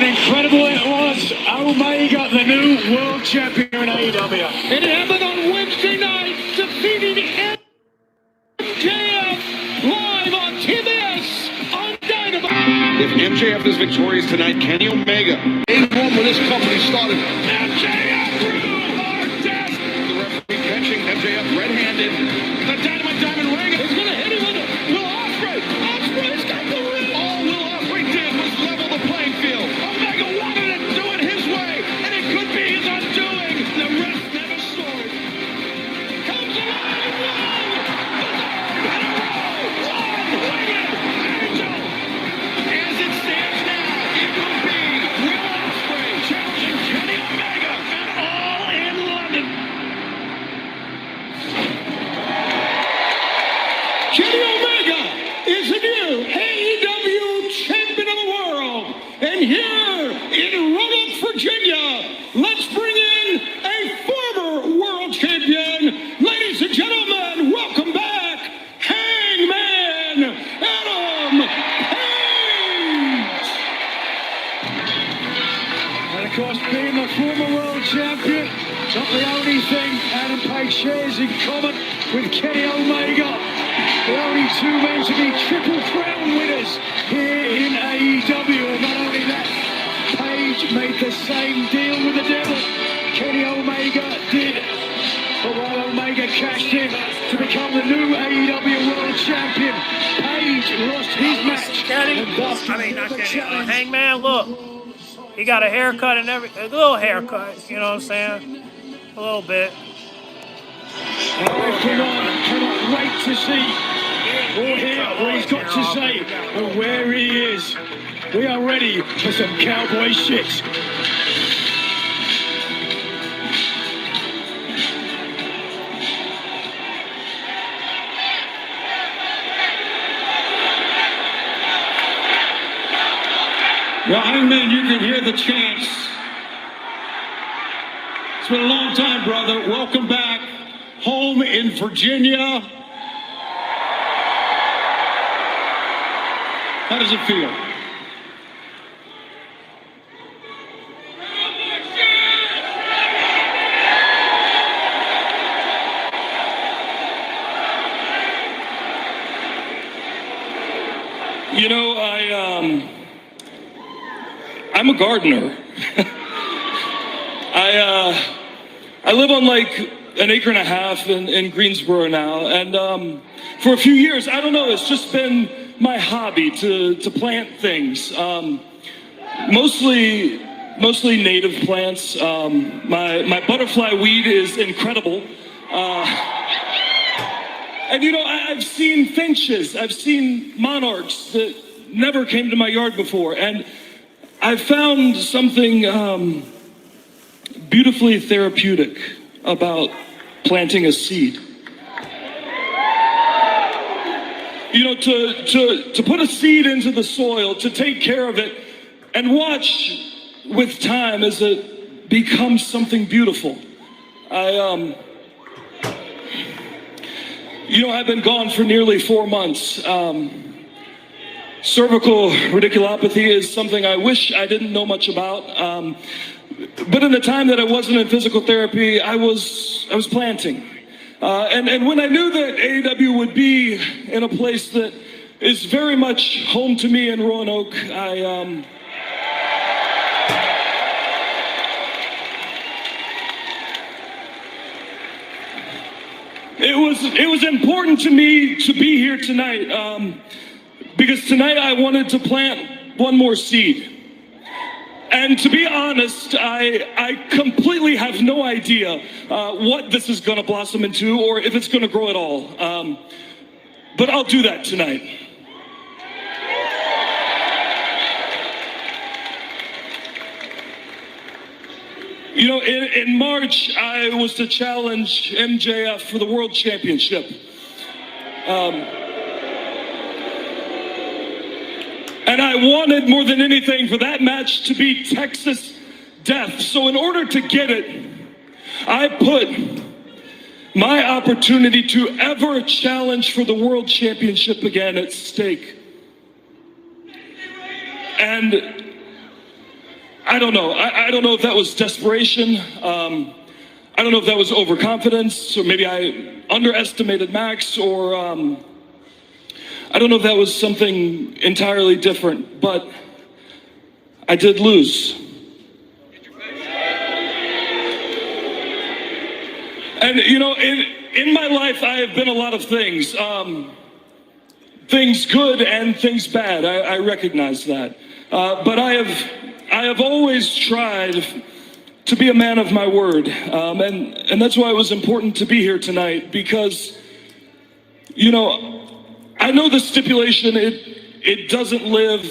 incredible it was. Omega, the new world champion in AEW. It happened on Wednesday night, defeating MJF live on TBS on Dynamite. If MJF is victorious tonight, Kenny Omega. Day one when this company started. MJF through our desk. The referee catching MJF red-handed. The Dynamite Diamond Ring He's going to hit him with it. Will Ospreay. Ospreay's got the ring. All Will Ospreay did was level the playing field. Omega wanted to do it his way, and it could be his undoing. The ref never saw it. Comes alive. Angel. As it stands now, it will be Will Ospreay challenging Kenny Omega and All in London. Kenny Omega is the new AEW champion of the world. And here in Roanoke, Virginia, let's bring in a former world champion. Ladies and gentlemen, welcome back, Hangman Adam Page. And of course, being the former world champion, not the only thing Adam Page shares in common with Kenny Omega. The only two men to be Triple Crown winners here in AEW. And not only that, Page made the same deal with the devil. Kenny Omega did. But while Omega cashed in to become the new AEW World Champion, Page lost his match. Kenny, not Kenny. Hangman, look. He got a haircut and everything. A little haircut, you know what I'm saying? A little bit. And cannot wait to see or hear what he's got to say and where he is. We are ready for some cowboy shit. Well, Hangman, you can hear the chants. It's been a long time, brother. Welcome back home in Virginia. How does it feel? You know, I'm a gardener. I live on like an acre and a half in Greensboro now, and for a few years, I don't know, it's just been my hobby to plant things. Mostly native plants. My butterfly weed is incredible. And you know, I've seen finches, I've seen monarchs that never came to my yard before, and I found something beautifully therapeutic about planting a seed. You know, to put a seed into the soil, to take care of it, and watch with time as it becomes something beautiful. You know, I've been gone for nearly 4 months. Cervical radiculopathy is something I wish I didn't know much about. But in the time that I wasn't in physical therapy, I was planting. And when I knew that AEW would be in a place that is very much home to me in Roanoke, it was important to me to be here tonight, because tonight I wanted to plant one more seed. And to be honest, I completely have no idea what this is going to blossom into or if it's going to grow at all. But I'll do that tonight. You know, in March, I was to challenge MJF for the World Championship. And I wanted more than anything for that match to be Texas Death. So in order to get it, I put my opportunity to ever challenge for the World Championship again at stake. And I don't know. I don't know if that was desperation. I don't know if that was overconfidence, or maybe I underestimated Max, or I don't know if that was something entirely different, but I did lose. And you know, in my life, I have been a lot of things. Things good and things bad. I recognize that. But I have always tried to be a man of my word. And that's why it was important to be here tonight, because, you know, I know the stipulation, it doesn't live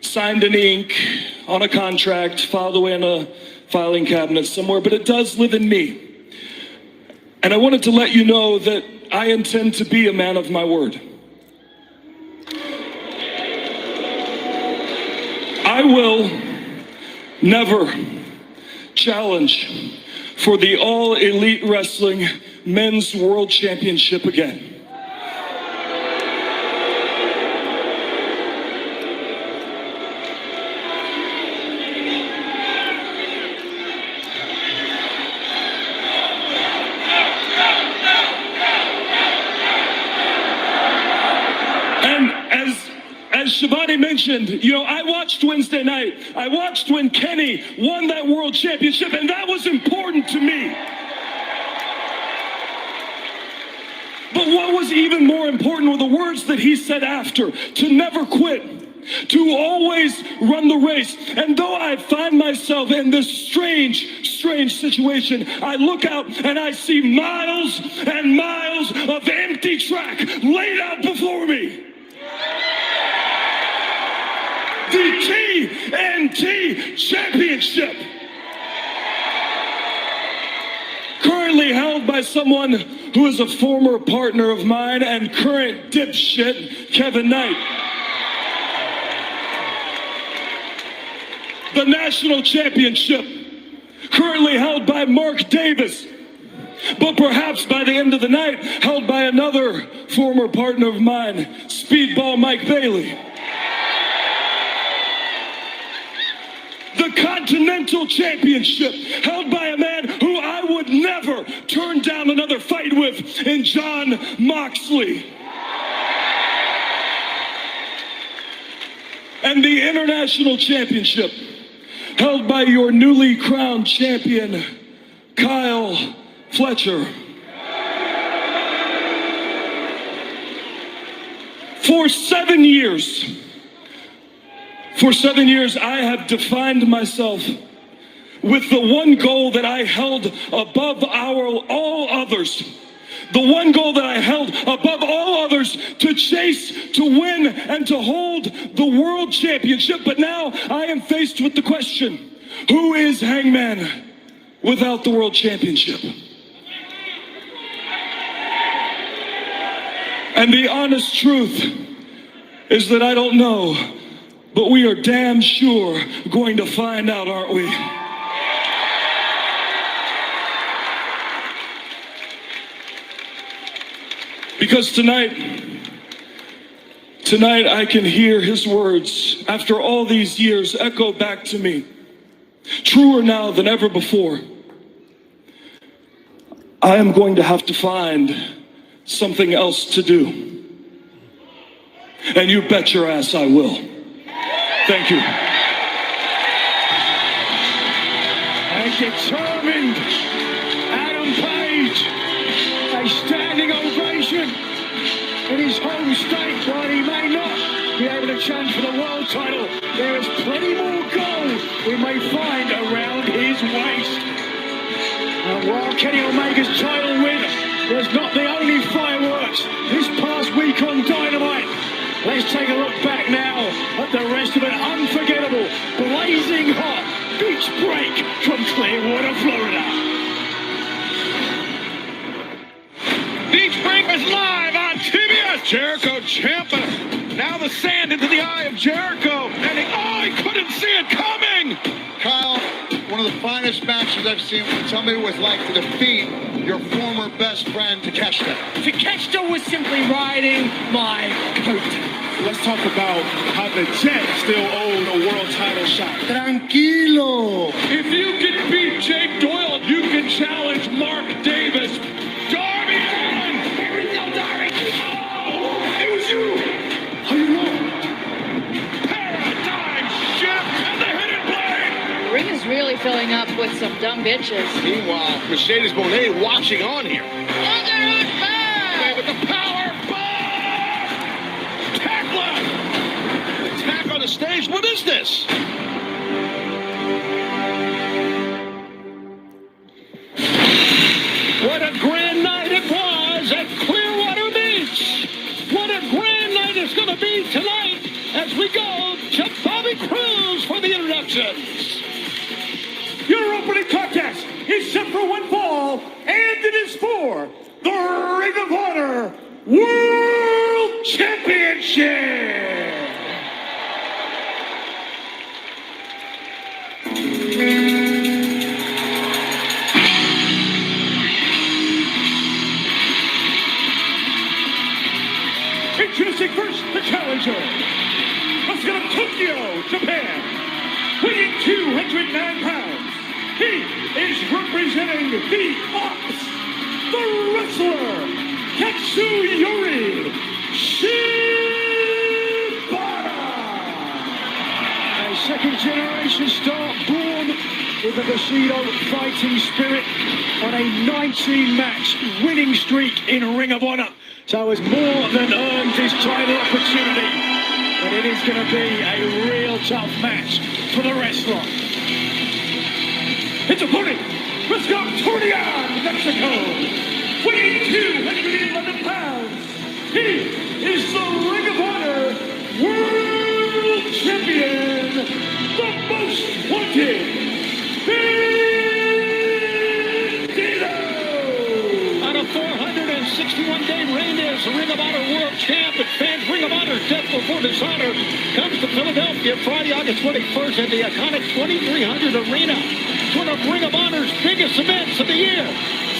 signed in ink on a contract, filed away in a filing cabinet somewhere, but it does live in me. And I wanted to let you know that I intend to be a man of my word. I will never challenge for the All Elite Wrestling Men's World Championship again. As Shivani mentioned, you know, I watched Wednesday night. I watched when Kenny won that world championship, and that was important to me. But what was even more important were the words that he said after: to never quit, to always run the race. And though I find myself in this strange situation, I look out and I see miles and miles of empty track laid out before me. The TNT Championship, currently held by someone who is a former partner of mine and current dipshit, Kevin Knight. The National Championship, currently held by Mark Davis, but perhaps by the end of the night, held by another former partner of mine, Speedball Mike Bailey. The Continental Championship, held by a man who I would never turn down another fight with, in Jon Moxley. And the International Championship, held by your newly crowned champion, Kyle Fletcher. For 7 years, I have defined myself with the one goal that I held above all others. The one goal that I held above all others: to chase, to win, and to hold the world championship. But now I am faced with the question: who is Hangman without the world championship? And the honest truth is that I don't know. But we are damn sure going to find out, aren't we? Because tonight I can hear his words, after all these years, echo back to me, truer now than ever before. I am going to have to find something else to do. And you bet your ass I will. Thank you. And determined Adam Page, a standing ovation in his home state. While he may not be able to challenge for the world title, there is plenty more gold we may find around his waist. And while Kenny Omega's title win was not the only fireworks this past week on Dynamite, let's take a look back now at the rest of an unforgettable, blazing hot beach break from Clearwater, Florida. Beach break is live on TBS. Jericho Ciampa. Now the sand into the eye of Jericho. And he couldn't see it coming. Kyle, one of the finest finest matches I've seen. Tell me what it was like to defeat your former best friend, Takeshita. Takeshita was simply riding my coat. Let's talk about how the Jet still owed a world title shot. Tranquilo. If you can beat Jake Doyle, you can challenge Mark Davis. Darby Allin! Here we go, Darby! Oh, it was you! How you know? Paradigm shift and the hidden blade! The ring is really filling up with some dumb bitches. Meanwhile, Mercedes Moné watching on here. Hey, with the power bomb! Tackler! Attack on the stage. What is this? What a grand night it was at Clearwater Beach. What a grand night it's going to be tonight as we go to Bobby Cruz for the introductions. Your opening contest is set for one fall, and it is for the Ring of Honor World Championship. Introducing first the challenger. Let's go to Tokyo, Japan. Weighing 209 pounds. He is representing the Ops, the wrestler, Katsuyori Shibata. A second-generation star born with the Bushido fighting spirit on a 19-match winning streak in Ring of Honor. So has more than earned his title opportunity. But it is going to be a real tough match for the wrestler. It's opponent, let's go Torreon, Mexico. Weighing 211 pounds. He is the Ring of Honor World Champion, the most wanted, Bandito. On a 461-day reign as Ring of Honor World Champ, and fans, Ring of Honor's Death Before Dishonor comes to Philadelphia Friday, August 21st at the iconic 2300 Arena. It's one of Ring of Honor's biggest events of the year.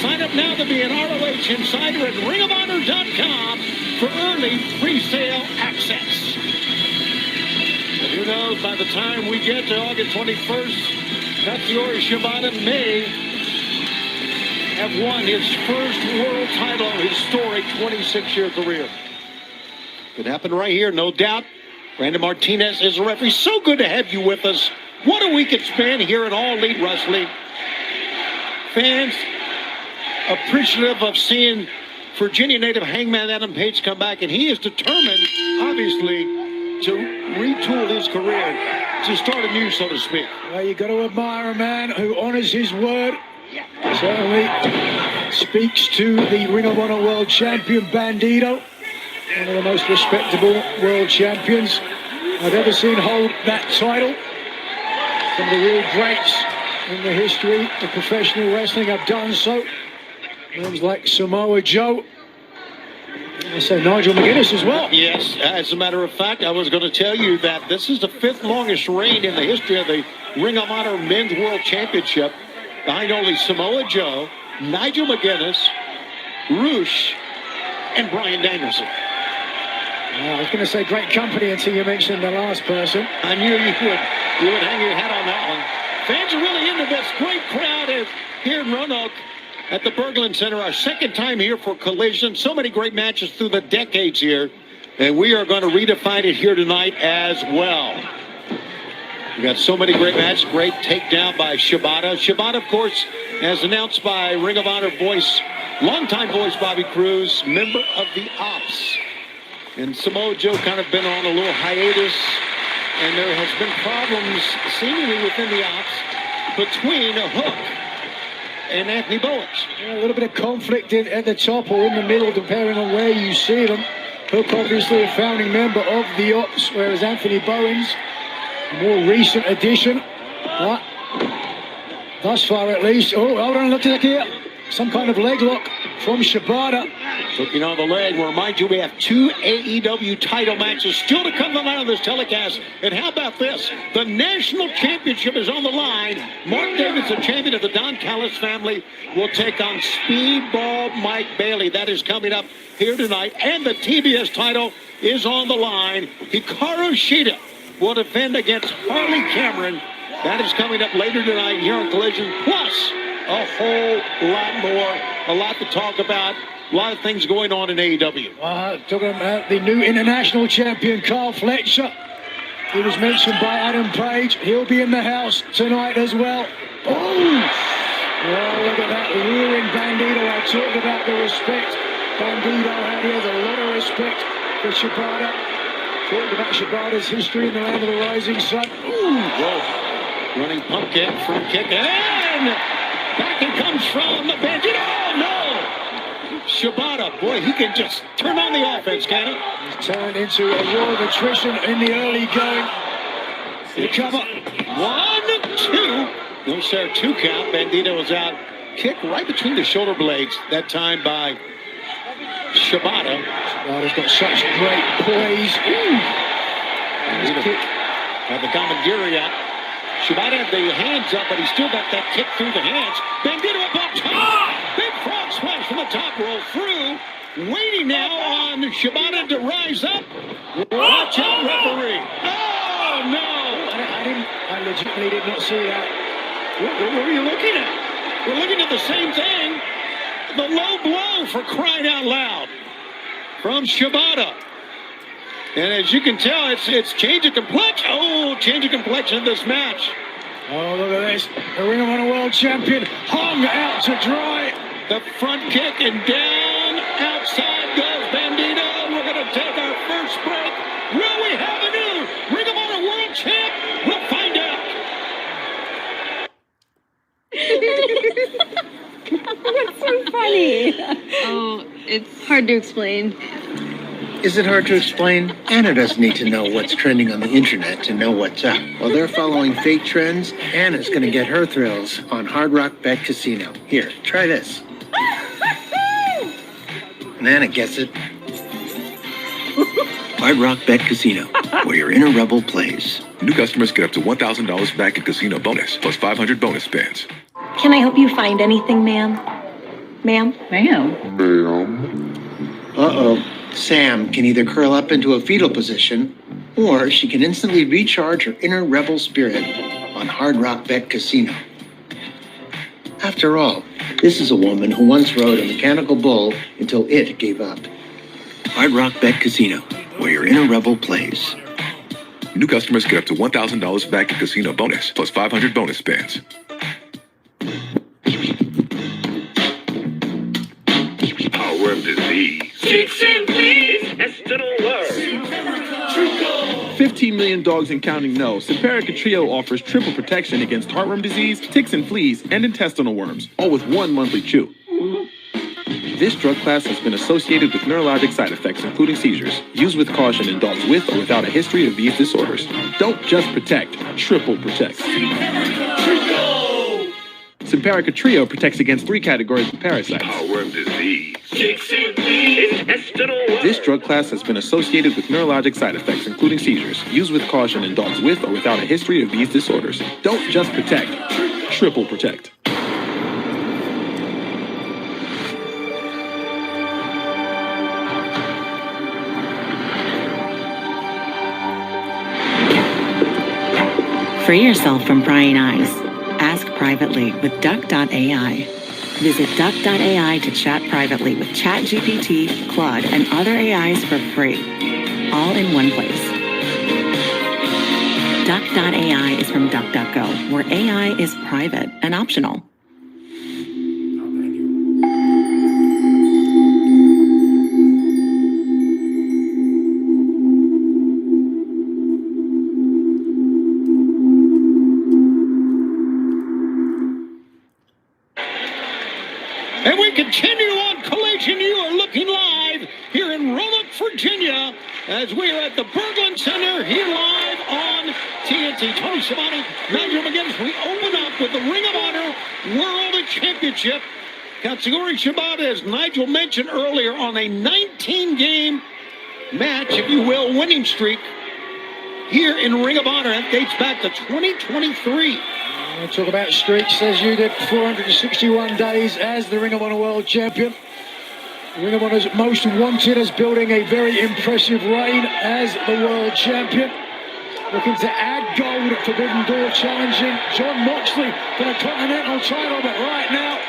Sign up now to be an ROH Insider at ringofhonor.com for early pre-sale access. And who knows, by the time we get to August 21st, Katsuyori Shibata may have won his first world title in his historic 26-year career. Could happen right here, no doubt. Brandon Martinez is a referee. So good to have you with us. What a week it's been here in All Elite Wrestling. Fans appreciative of seeing Virginia native Hangman Adam Page come back, and he is determined, obviously, to retool his career, to start anew, so to speak. Well, you got to admire a man who honors his word. Certainly speaks to the Ring of Honor World Champion, Bandito. One of the most respectable world champions I've ever seen hold that title. Some of the real greats in the history of professional wrestling have done so. Names like Samoa Joe. I say Nigel McGuinness as well. Yes, as a matter of fact, I was going to tell you that this is the 5th longest reign in the history of the Ring of Honor Men's World Championship, behind only Samoa Joe, Nigel McGuinness, Roosh, and Bryan Danielson. I was going to say great company until you mentioned the last person. I knew you would hang your hat on that one. Fans are really into this. Great crowd here in Roanoke at the Berglund Center. Our second time here for Collision. So many great matches through the decades here. And we are going to redefine it here tonight as well. We got so many great matches. Great takedown by Shibata. Shibata, of course, as announced by Ring of Honor voice, longtime voice Bobby Cruz, member of the Ops. And Samoa Joe kind of been on a little hiatus, and there has been problems seemingly within the Ops between Hook and Anthony Bowens. Yeah, a little bit of conflict at the top or in the middle, depending on where you see them. Hook, obviously a founding member of the Ops, whereas Anthony Bowens, a more recent addition. But thus far, at least. Oh, hold on, look at here. Some kind of leg lock. from Shibata. Looking on the leg, we'll remind you we have 2 AEW title matches still to come tonight on this telecast. And how about this? The national championship is on the line. Mark Davis, the champion of the Don Callis family, will take on Speedball Mike Bailey. That is coming up here tonight. And the TBS title is on the line. Hikaru Shida will defend against Harley Cameron. That is coming up later tonight here on Collision. Plus, a whole lot more, a lot to talk about, a lot of things going on in AEW. Talking about the new international champion, Carl Fletcher. He was mentioned by Adam Page. He'll be in the house tonight as well. Oh, look at that rearing Bandito. I talked about the respect Bandito had. He has a lot of respect for Shibata. Talked about Shibata's history in the land of the rising sun. Ooh. Whoa. Running pump kick, front kick, and back it comes from Bandito. Oh, no! Shibata, boy, he can just turn on the offense, can he? He's turned into a war of attrition in the early going. The cover. 1, 2. No, sir, 2 count. Bandito was out. Kick right between the shoulder blades, that time by Shibata. Shibata's got such great poise. His kick. Had the Gamagiri out. Shibata had the hands up, but he still got that kick through the hands. Bandito up on top. Big frog splash from the top roll through. Waiting now on Shibata to rise up. Watch out, referee. Oh, no. I legitimately did not see that. What were you looking at? We're looking at the same thing. The low blow, for crying out loud, from Shibata. And as you can tell, it's change of complexion. Oh, change of complexion of this match. Oh, look at this. The Ring of Honor World Champion hung out to dry. The front kick and down. Outside goes Bandito. We're going to take our first break. Will we have a new Ring of Honor World Champ? We'll find out. That's so funny. Oh, it's hard to explain. Is it hard to explain? Anna doesn't need to know what's trending on the internet to know what's up. While they're following fake trends, Anna's going to get her thrills on Hard Rock Bet Casino. Here, try this. And Anna gets it. Hard Rock Bet Casino, where your inner rebel plays. New customers get up to $1,000 back in casino bonus, plus 500 bonus spins. Can I help you find anything, ma'am? Ma'am? Ma'am? Uh-oh. Sam can either curl up into a fetal position, or she can instantly recharge her inner rebel spirit on Hard Rock Bet Casino. After all, this is a woman who once rode a mechanical bull until it gave up. Hard Rock Bet Casino, where your inner rebel plays. New customers get up to $1,000 back in casino bonus, plus 500 bonus spins. Power of disease. Ticks and fleas. Estinal worm. 15 million dogs and counting know. Simparica Trio offers triple protection against heartworm disease, ticks and fleas, and intestinal worms, all with 1 monthly chew. This drug class has been associated with neurologic side effects, including seizures. Use with caution in dogs with or without a history of these disorders. Don't just protect, triple protect. Simparica Trio protects against 3 categories of parasites. Power of disease. Ticks and fleas. Intestinal worm. This drug class has been associated with neurologic side effects, including seizures. Use with caution in dogs with or without a history of these disorders. Don't just protect, triple protect. Free yourself from prying eyes. Ask privately with Duck.ai. Visit Duck.ai to chat privately with ChatGPT, Claude, and other AIs for free. All in one place. Duck.ai is from DuckDuckGo, where AI is private and optional. And we continue on Collision. You are looking live here in Roanoke, Virginia, as we are at the Berglund Center here live on TNT. Tony Schiavone, Nigel McGinnis. We open up with the Ring of Honor World Championship. Katsuyori Shibata, as Nigel mentioned earlier, on a 19-game match, if you will, winning streak here in Ring of Honor. That dates back to 2023. Talk about streaks, as you did, 461 days as the Ring of Honor World Champion. Ring of Honor's most wanted is building a very impressive reign as the World Champion. Looking to add gold at Forbidden Door, challenging Jon Moxley for the Continental title, but right now...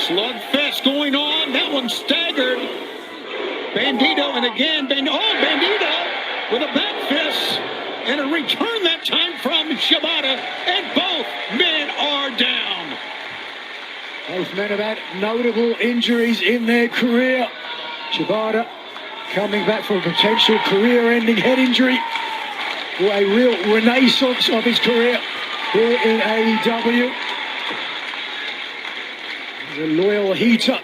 Slugfest going on. That one staggered. Bandito, and again, Bandito with a back fist. And a return that time from Shibata, and both men are down. Both men have had notable injuries in their career. Shibata coming back from a potential career-ending head injury for a real renaissance of his career here in AEW. The loyal heater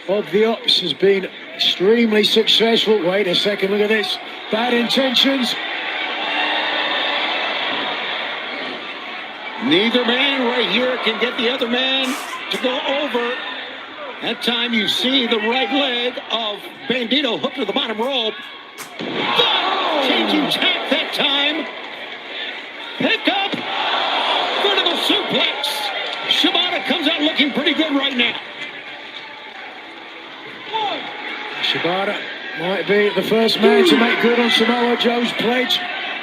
of the Ops has been extremely successful. Wait a second, look at this. Bad intentions. Neither man right here can get the other man to go over. That time you see the right leg of Bandito hooked to the bottom rope. But changing tack that time. Pick up. Vertical suplex. Shibata comes out looking pretty good right now. Shibata might be the first man to make good on Samoa Joe's pledge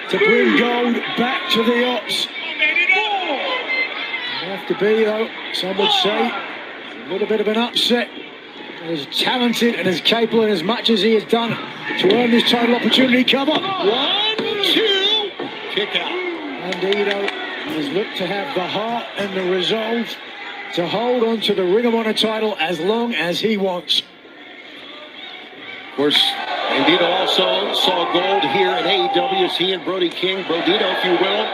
to bring gold back to the Ops. Have to be, though, some would say, a little bit of an upset. As talented and as capable and as much as he has done to earn this title opportunity. Come on. 1, 2, kick out. Bandito has looked to have the heart and the resolve to hold on to the Ring of Honor title as long as he wants. Of course, Bandito also saw gold here at AEW as he and Brody King, Brodito, if you will,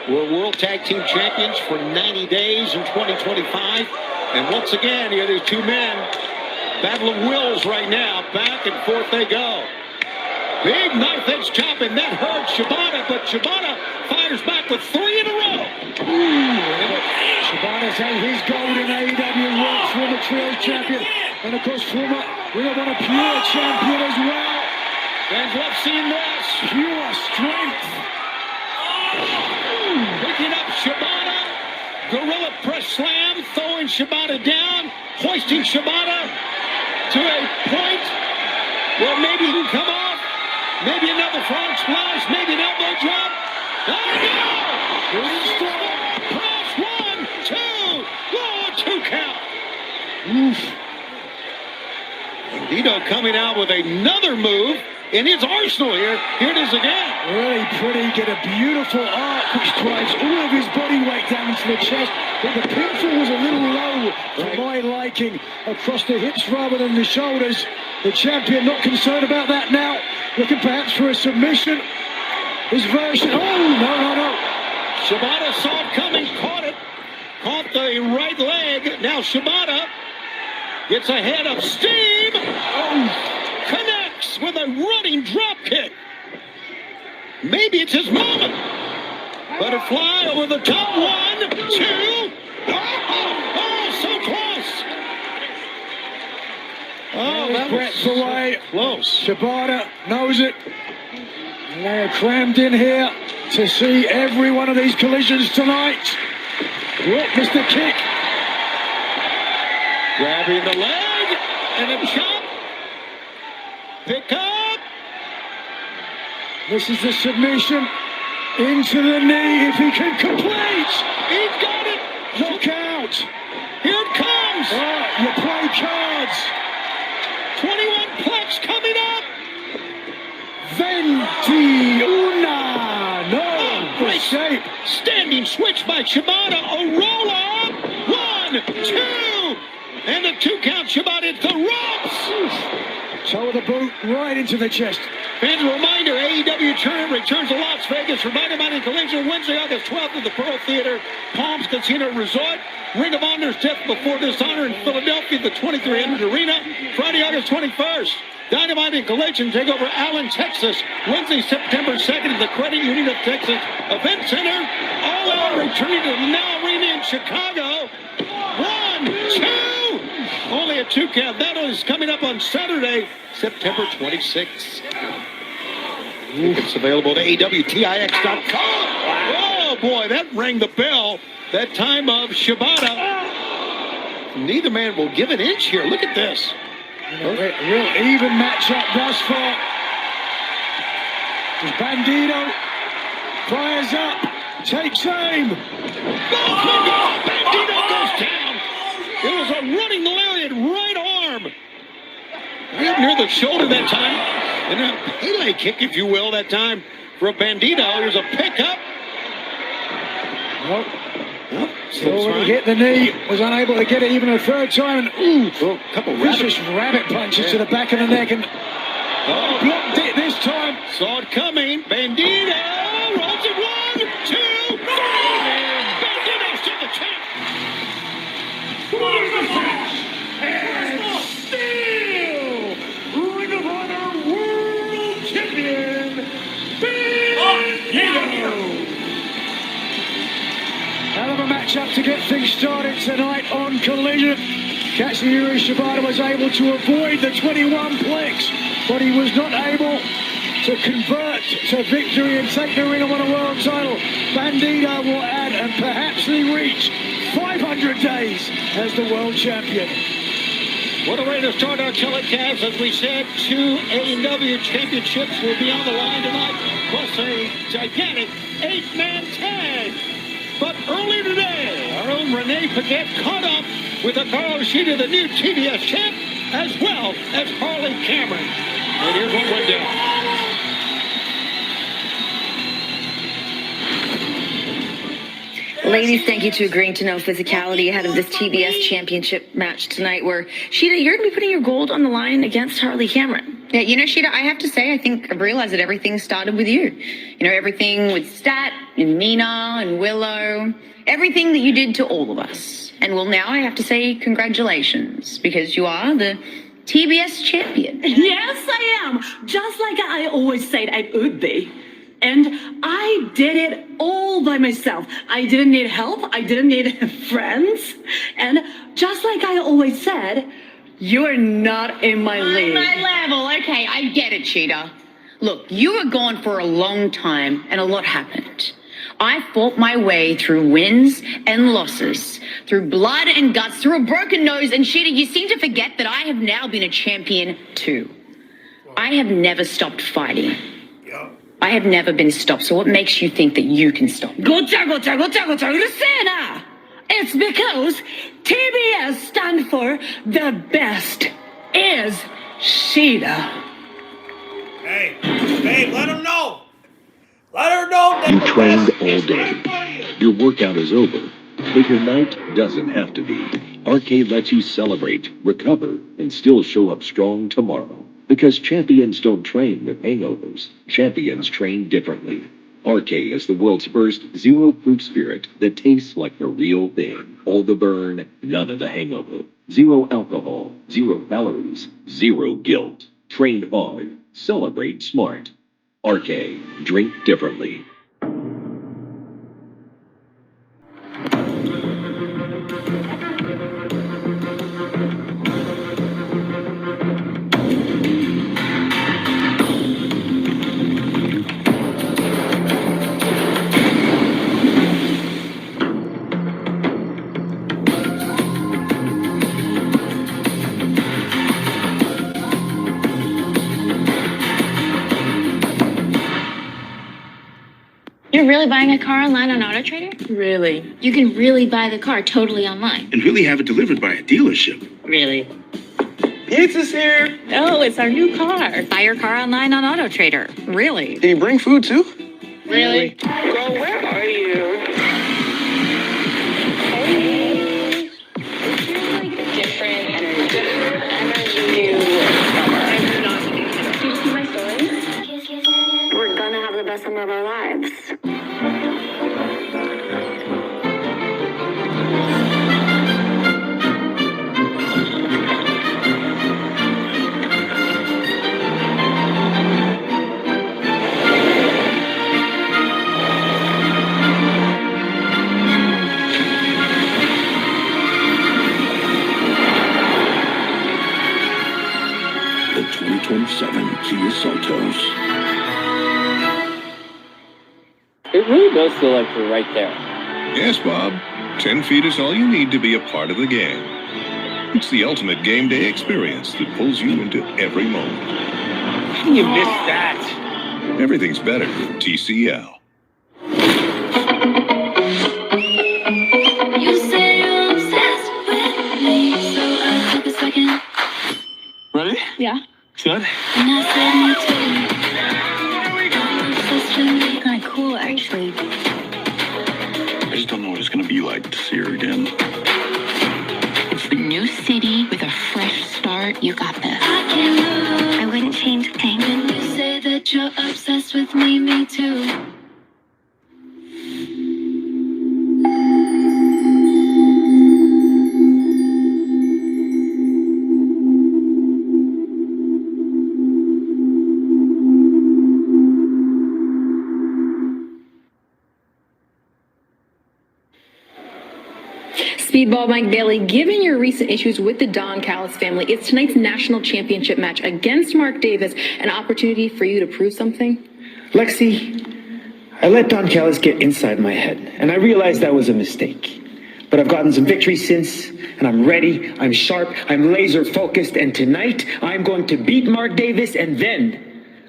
were World Tag Team Champions for 90 days in 2025. And once again, here are these two men. Battle of wills right now. Back and forth they go. Big knife edge chop, and that hurt Shibata, but Shibata fires back with 3 in a row. Shibata's had his gold in AEW World former Trios Champion, and of course former Ring of Honor Pure Champion as well. Fans love seeing this. Pure strength. Picking up Shibata. Gorilla press slam, throwing Shibata down, hoisting Shibata to a point where maybe he can come off. Maybe another frog splash, maybe an elbow drop. Oh no! Cross 1, 2. Oh, 2 count. Oof. Bandito coming out with another move in his arsenal here. Here it is again. Really pretty, get a beautiful arc which drives all of his body weight down into the chest. But the pinfall was a little low for my liking, across the hips rather than the shoulders. The champion not concerned about that now. Looking perhaps for a submission. His version, no. Shibata saw it coming, caught it. Caught the right leg. Now Shibata gets ahead of Steve. Connects with a running drop kick. Maybe it's his moment. Butterfly over the top. 1, 2. Oh, so close. Oh, that was away. Close. Shibata knows it. And they are crammed in here to see every one of these collisions tonight. Witness the kick. Grabbing the leg and a chop. Pick up. This is the submission into the knee if he can complete. He's got it. Knockout. Here it comes. Oh, you play cards. 21 plex coming up. 21. No. Great shape. Standing switch by Shibata. A roll up. 1, 2. And the 2 count. Shibata into the ropes. Toe of the boot right into the chest. Fans, a reminder, AEW returns to Las Vegas for Dynamite and Collision Wednesday, August 12th at the Pearl Theater, Palms Casino Resort. Ring of Honor's Death Before Dishonor in Philadelphia, the 2300 Arena, Friday, August 21st. Dynamite and Collision take over Allen, Texas, Wednesday, September 2nd at the Credit Union of Texas Event Center. All out returning to the Now Arena in Chicago. 1, 1, 2. Only a 2 count. That is coming up on Saturday, September 26th. It's available to AWTIX.com. Oh, boy, that rang the bell. That time of Shibata. Neither man will give an inch here. Look at this. Real even matchup thus far. As Bandito fires up, takes aim. Bandito goes down. It was a running lariat, right arm. Right near the shoulder that time. And a Pele kick, if you will, that time for Bandito. Here's a pickup. Nope. So when he hit the knee, was unable to get it even a third time, and a couple vicious rabbit punches to the back of the neck, and blocked it this time. Saw it coming. Bandito rolls it 1, 2, 3. Bandito's still the champ. And still Ring of Honor World Champion, Bandito. Hell of a matchup to get things started tonight on Collision. Katsuyori Shibata was able to avoid the 21 plex, but he was not able to convert to victory and take the Ring of Honor World title. Bandito will add and perhaps reach 500 days as the world champion. What a way to start our telecast. As we said, 2 AEW championships will be on the line tonight, plus a gigantic 8-man tag. But early today, our own Renee Paquette caught up with Hikaru Shida, the new TBS champ, as well as Harley Cameron. And here's what went down. Ladies, thank you to agreeing to no physicality ahead of this TBS championship match tonight, where, Shida, you're going to be putting your gold on the line against Harley Cameron. Yeah, you know, Shida, I have to say, I think I've realized that everything started with you. You know, everything with Stat and Mina and Willow, everything that you did to all of us. And well, now I have to say congratulations, because you are the TBS champion. Yes, I am. Just like I always said I would be. And I did it all by myself. I didn't need help. I didn't need friends. And just like I always said, you're not in my league. On my level. Okay, I get it, Cheetah. Look, you were gone for a long time and a lot happened. I fought my way through wins and losses, through blood and guts, through a broken nose, and Cheetah, you seem to forget that I have now been a champion too. I have never stopped fighting. I have never been stopped, so what makes you think that you can stop me? Urusena! It's because TBS stand for the best is Shida. Hey, let him know. Let her know that You trained all day. Your workout is over, but your night doesn't have to be. Arcade lets you celebrate, recover, and still show up strong tomorrow. Because champions don't train with hangovers. Champions train differently. RK is the world's first zero-proof spirit that tastes like the real thing. All the burn, none of the hangover. Zero alcohol, 0 calories, 0 guilt. Train hard, celebrate smart. RK, drink differently. You're really buying a car online on AutoTrader? Really? You can really buy the car totally online. And really have it delivered by a dealership. Really? Pizza's here. Oh, it's our new car. Buy your car online on AutoTrader. Really? Can you bring food too? Really? Girl, where are you? Hey. You're like different energy. Do you see my stories? We're gonna have the best summer of our lives. those feel like we're right there. Yes, Bob. 10 feet is all you need to be a part of the game. It's the ultimate game day experience that pulls you into every moment. How do you miss that? Everything's better with TCL. You say you're obsessed with me, so I took a second. Ready? Yeah. Good. And I said me too. I'm obsessed with you. Kind of cool, actually. I just don't know what it's gonna be like to see her again. It's the new city with a fresh start. You got this. I wouldn't change a thing. When you say that you're obsessed with me, me too. Speedball Mike Bailey, given your recent issues with the Don Callis family, is tonight's national championship match against Mark Davis an opportunity for you to prove something? Lexi, I let Don Callis get inside my head, and I realized that was a mistake. But I've gotten some victories since, and I'm ready, I'm sharp, I'm laser focused, and tonight I'm going to beat Mark Davis, and then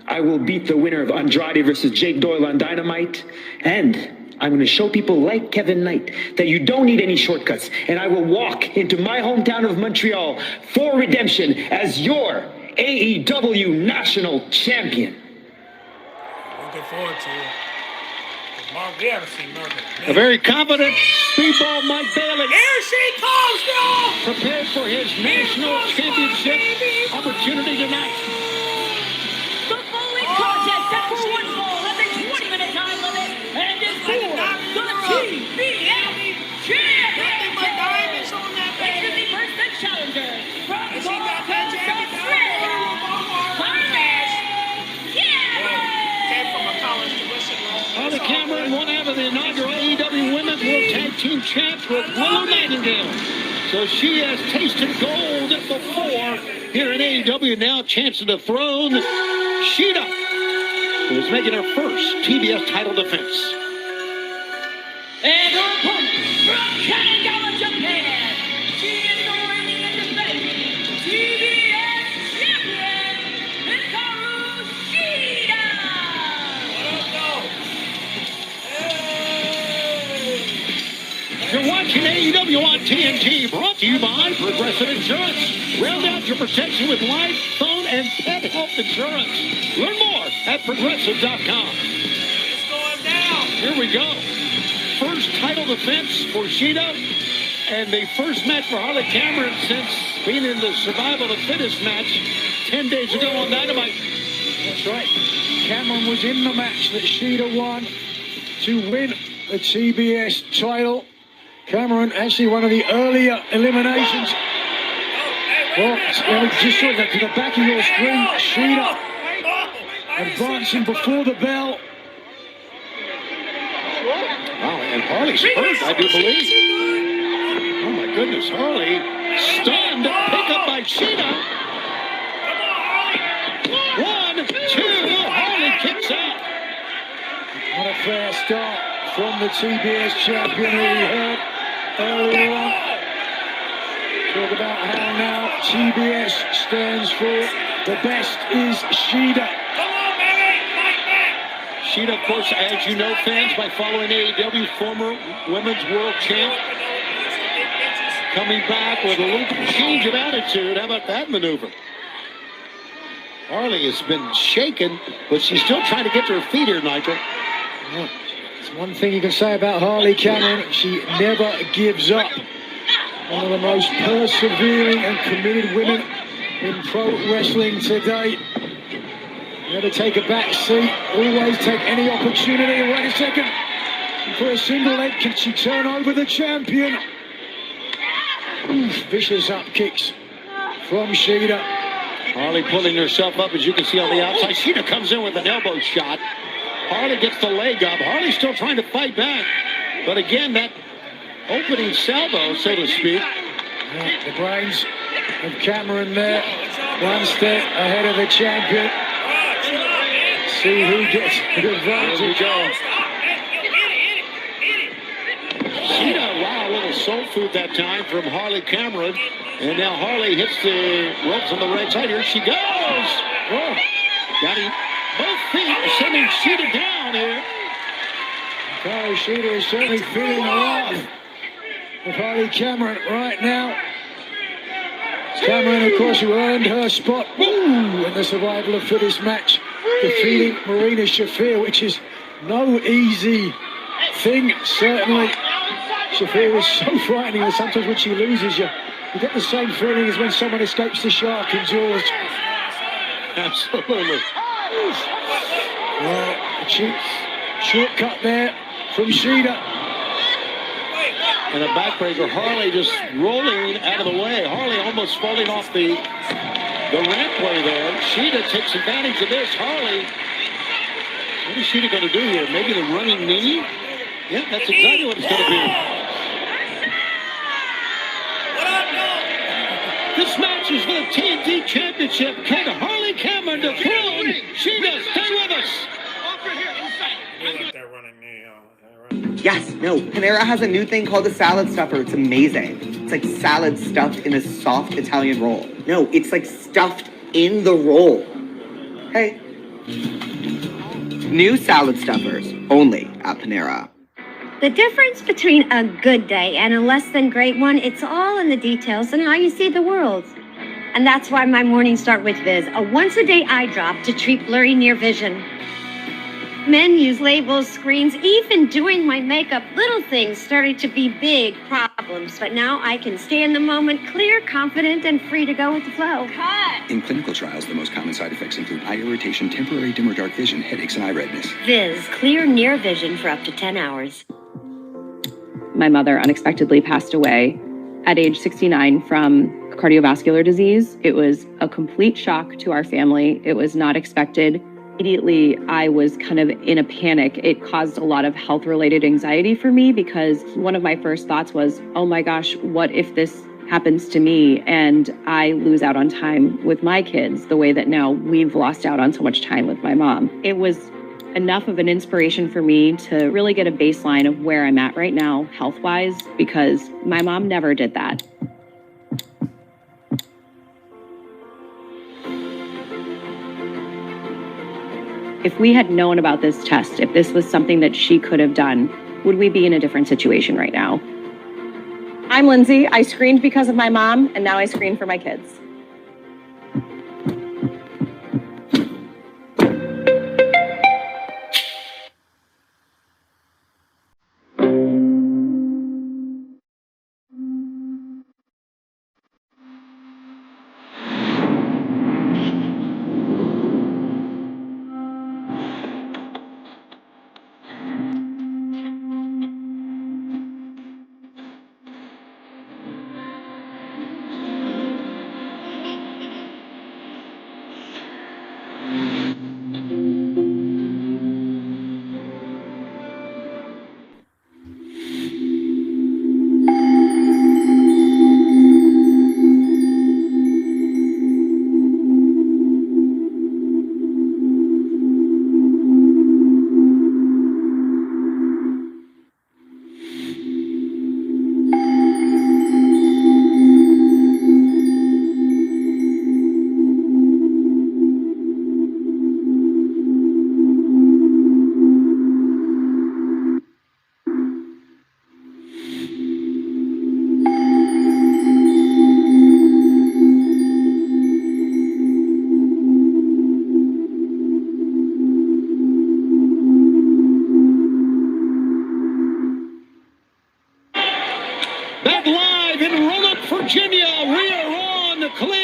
I will beat the winner of Andrade versus Jake Doyle on Dynamite, and I'm going to show people like Kevin Knight that you don't need any shortcuts, and I will walk into my hometown of Montreal for redemption as your AEW National Champion. Looking forward to it. Mark, we haven't seen Mark. A very confident Speedball Mike Bailey. Here she comes, girl! Prepared for his national championship opportunity tonight. The following contest set for one fall has a 20-minute time limit and is for the TBS Champion. Nothing but diamonds on that baby. Introducing first the challenger from And the she got that jacket down. Came from a college tuition loan. Holly Cameron won out of the inaugural AEW Women's World Tag Team Champs with Willow Nightingale. So she has tasted gold before here in AEW. Now chance to dethrone Shida, who is making her first TBS title defense. And her opponent from Kanagawa, Japan, she is the reigning and defending TBS champion, Hikaru Shida. You're watching AEW on TNT, brought to you by Progressive Insurance. Round out your protection with life, phone, and pet health insurance. Learn more at Progressive.com. It's going down. Here we go. First title defense for Shida, and the first match for Holly Cameron since being in the Survival of the Fittest match 10 days ago on Dynamite. That's right. Cameron was in the match that Shida won to win the TBS title. Cameron actually one of the earlier eliminations. Well, just saw that to the back of your screen. Shida advancing before the bell. Wow, and Harley's hurt, I do believe. Oh my goodness, Harley stunned, pick up by Shida. 1, 2, Harley kicks out. What a fair start from the TBS champion who we heard earlier on. Talk about how now TBS stands for the best is Shida. Shida, of course, as you know, fans, by following AEW, former Women's World Champ, coming back with a little change of attitude. How about that maneuver? Harley has been shaken, but she's still trying to get to her feet here, Nigel. Yeah. It's one thing you can say about Harley Cameron, she never gives up. One of the most persevering and committed women in pro wrestling today. Never take a back seat, always take any opportunity. Wait a second, for a single leg, can she turn over the champion? Vicious up kicks from Shida. Harley pulling herself up, as you can see on the outside. Shida comes in with an elbow shot. Harley gets the leg up. Harley's still trying to fight back. But again, that opening salvo, so to speak. Yeah, the brains of Cameron there. One step ahead of the champion. See who gets the advantage. Here we go. Sheeta, wow, a little soul food that time from Harley Cameron. And now Harley hits the ropes on the right side. Here she goes. Oh, got him. Both feet sending Sheeta down here. Hikaru Shida is certainly feeling the wrath of Harley Cameron right now. Cameron, of course, who earned her spot in the survival of fittest match, defeating Marina Shafir, which is no easy thing, certainly. Shafir is so frightening that sometimes when she loses, you get the same feeling as when someone escapes the shark in Jaws. Absolutely. A cheap shortcut there from Shida. And a backbreaker, Harley just rolling out of the way. Harley almost falling off the rampway there. Shida takes advantage of this. Harley, what is Shida going to do here? Maybe the running knee? Yeah, that's exactly what it's going to be. This match is for the TNT Championship. Can Harley Cameron dethrone Shida? Stay with us. Yes, no, Panera has a new thing called a salad stuffer. It's amazing. It's like salad stuffed in a soft Italian roll. No, it's like stuffed in the roll. Hey. New salad stuffers, only at Panera. The difference between a good day and a less than great one, it's all in the details and how you see the world. And that's why my mornings start with Viz, a once-a-day eye drop to treat blurry near vision. Menus, labels, screens, even doing my makeup, little things started to be big problems. But now I can stay in the moment, clear, confident, and free to go with the flow. Cut! In clinical trials, the most common side effects include eye irritation, temporary dim or dark vision, headaches, and eye redness. Viz, clear near vision for up to 10 hours. My mother unexpectedly passed away at age 69 from cardiovascular disease. It was a complete shock to our family. It was not expected. Immediately, I was kind of in a panic. It caused a lot of health-related anxiety for me because one of my first thoughts was, oh my gosh, what if this happens to me and I lose out on time with my kids the way that now we've lost out on so much time with my mom. It was enough of an inspiration for me to really get a baseline of where I'm at right now health-wise because my mom never did that. If we had known about this test, if this was something that she could have done, would we be in a different situation right now? I'm Lindsay. I screened because of my mom, and now I screen for my kids.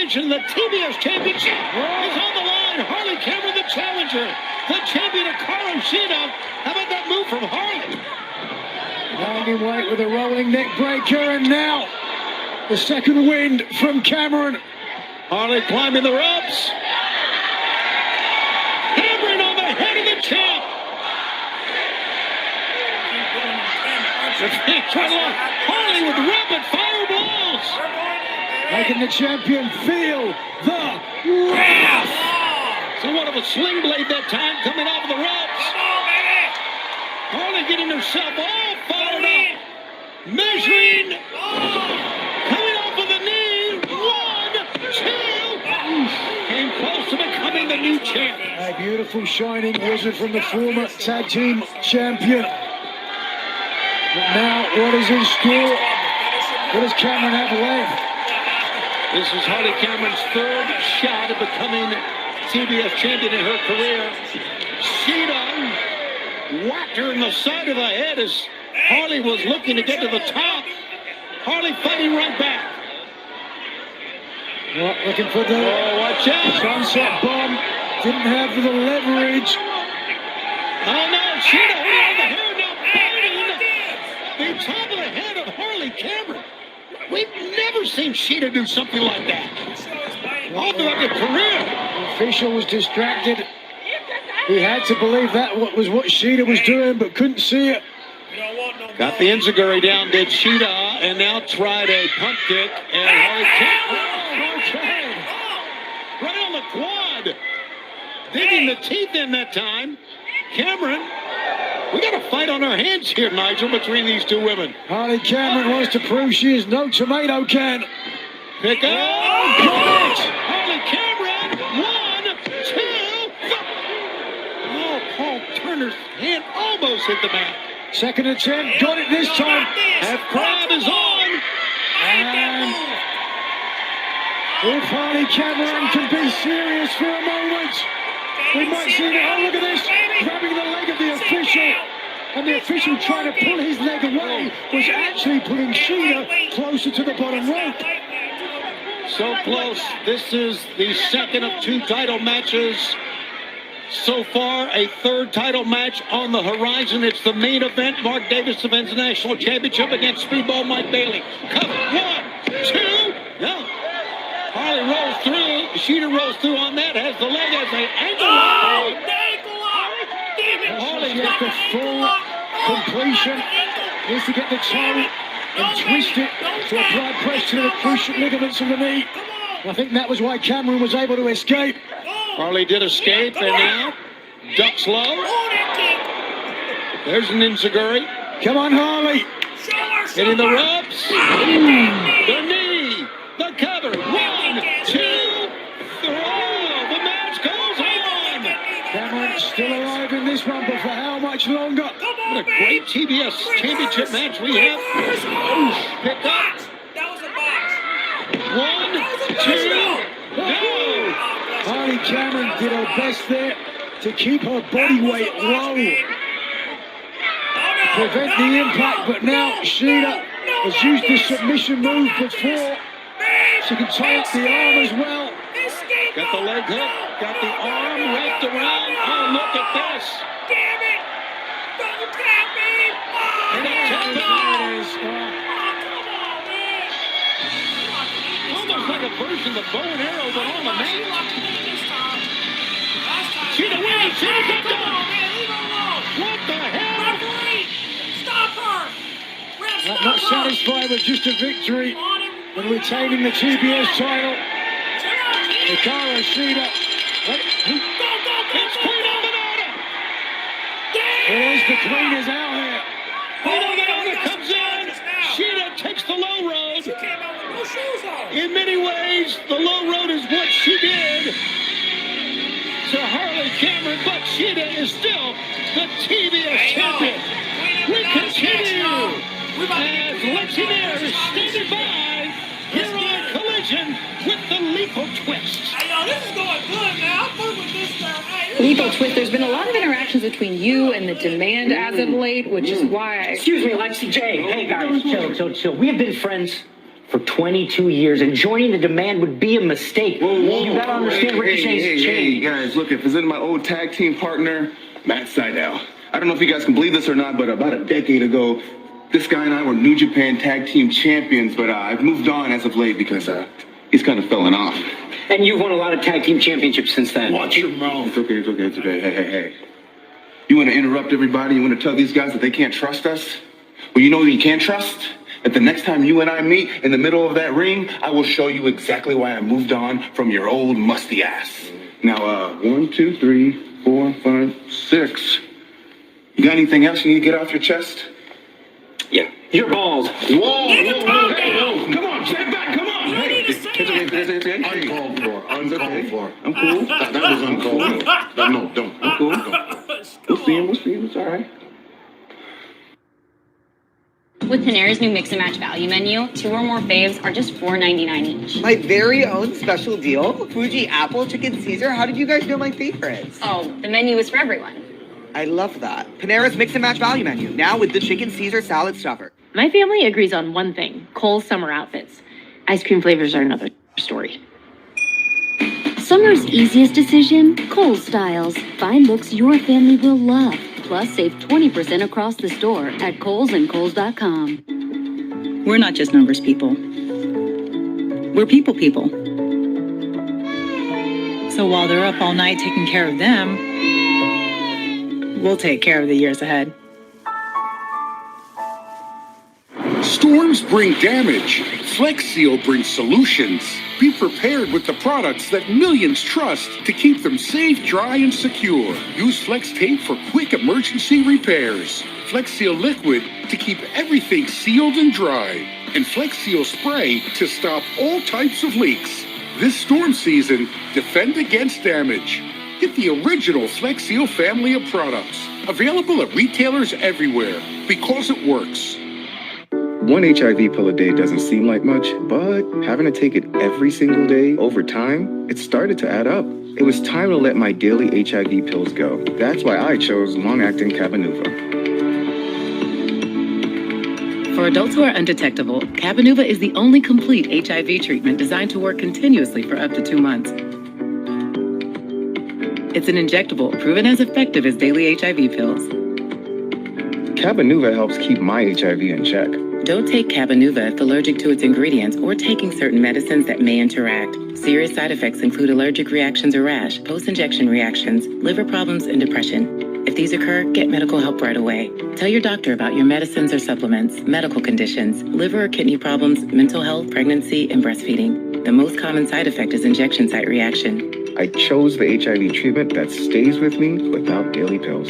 The TBS Championship is on the line. Harley Cameron, the challenger. The champion, Hikaru Shida. How about that move from Harley? Hanging weight with a rolling neck breaker, and now the second wind from Cameron. Harley climbing the ropes. Hammering on the head of the champ. Harley with rapid fire balls. Making the champion feel the wrath. Somewhat of a sling blade that time coming off the ropes. Harley getting herself all fired up. beautiful shining wizard from the former tag team champion. But now, what is in store? What does Cameron have left? This is Harley Cameron's third shot at becoming CBS champion in her career. Sheeta whacked her in the side of the head as Harley was looking to get to the top. Harley fighting right back. Well, looking for the watch out. sunset bomb. Didn't have the leverage. Oh no, Sheeta holding on the hair now, biting the top of the head of Harley Cameron. We've never seen Sheeta do something like that. All throughout the career. The official was distracted. He had to believe that was what Sheeta was doing, but couldn't see it. Got the enziguri down, did Sheeta, and now tried a pump kick, and Harley Cameron, right on the quad, digging the teeth in that time. Cameron, we got a fight on our hands here, Nigel, between these two women. Harley Cameron wants to prove she is no tomato can. Pick up. Harley Cameron, 1, 2. Oh, Paul Turner's hand almost hit the mat. Second attempt, got it this time. Half crab is on. And if Harley Cameron can be serious for a moment, we might see that. Oh, look at this, grabbing the leg of the official. And the official trying to pull his leg away was actually pulling Sheeta closer to the bottom rope. So close. This is the second of 2 title matches. So far, a third title match on the horizon. It's the main event. Mark Davis defends the national championship against Speedball Mike Bailey. Cover 1, 2, no. Harley rolls through. Sheeta rolls through on that. Has the leg as an ankle lock. Harley gets the full completion. Needs to get the toe and twist it to apply pressure to the cruciate ligaments of the knee. I think that was why Cameron was able to escape. Harley did escape and now ducks low. There's an enziguri. Come on, Harley. Hitting the ropes. The knee. The cover. 1, 2, 3. The match goes on. Cameron still alive in this one, but for how much longer? What a great TBS championship match we have. Pick up. 1, 2, no. Harley Cameron did her best there to keep her body weight low. Prevent the impact, but now Sheeta has used the submission move before. She can tie up the arm as well. Got the leg hook, got the arm wrapped around. Oh, look at this. Damn it! Don't tap me! And it tapped it. Almost like a version of bow and arrow, but on the mat. Sheeta wins. Sheeta got down. What the hell? Stop her! Not satisfied with just a victory and retaining the TBS title. Hikaru Shida. It's Queen Ominada. There's the Queen is out here. Ominada comes in. Sheeta takes the low road. In many ways, the low road is what she did to Harley Cameron, but Sheeta is still the TBS champion. We continue as Lexi Nair is standing by here on Collision with the Lethal Twist. Hey, yo, this is going good now. I'm fucking with this stuff. Hey, Lethal Twist, there's been a lot of interactions between you and the Demand as of late, which is why... Excuse me, Lexi J. Hey, guys, chill. We have been friends for 22 years, and joining the Demand would be a mistake. You gotta understand Ricochet's changed. Hey, guys, look, if it's in my old tag team partner, Matt Sydal. I don't know if you guys can believe this or not, but about a decade ago, this guy and I were New Japan Tag Team Champions, but I've moved on as of late because he's kind of fallen off. And you've won a lot of tag team championships since then. Watch your mouth. It's okay. Hey. You want to interrupt everybody? You want to tell these guys that they can't trust us? Well, you know who you can trust? That the next time you and I meet in the middle of that ring, I will show you exactly why I moved on from your old musty ass. Now, 1, 2, 3, 4, 5, 6. You got anything else you need to get off your chest? Yeah. You're bald. Whoa, Hey, come on, step back, come on. Hey, it's uncalled for. Uncalled for. I'm cool. That was uncalled for. No, don't. I'm cool. We'll see him. It's all right. With Panera's new Mix and Match value menu, 2 or more faves are just $4.99 each. My very own special deal, Fuji Apple Chicken Caesar. How did you guys know my favorites? Oh, the menu is for everyone. I love that. Panera's Mix and Match value menu, now with the Chicken Caesar salad stuffer. My family agrees on one thing, Kohl's summer outfits. Ice cream flavors are another story. Summer's easiest decision, Kohl's styles. Find looks your family will love. Plus, save 20% across the store at Kohl's and Kohl's.com. We're not just numbers people. We're people. So while they're up all night taking care of them, we'll take care of the years ahead. Storms bring damage. Flex Seal brings solutions. Be prepared with the products that millions trust to keep them safe, dry, and secure. Use Flex Tape for quick emergency repairs. Flex Seal Liquid to keep everything sealed and dry. And Flex Seal Spray to stop all types of leaks. This storm season, defend against damage. Get the original Flex Seal family of products. Available at retailers everywhere because it works. One HIV pill a day doesn't seem like much, but having to take it every single day over time, it started to add up. It was time to let my daily HIV pills go. That's why I chose long-acting Cabenuva. For adults who are undetectable, Cabenuva is the only complete HIV treatment designed to work continuously for up to 2 months. It's an injectable proven as effective as daily HIV pills. Cabenuva helps keep my HIV in check. Don't take Cabenuva if allergic to its ingredients or taking certain medicines that may interact. Serious side effects include allergic reactions or rash, post-injection reactions, liver problems, and depression. If these occur, get medical help right away. Tell your doctor about your medicines or supplements, medical conditions, liver or kidney problems, mental health, pregnancy, and breastfeeding. The most common side effect is injection site reaction. I chose the HIV treatment that stays with me without daily pills.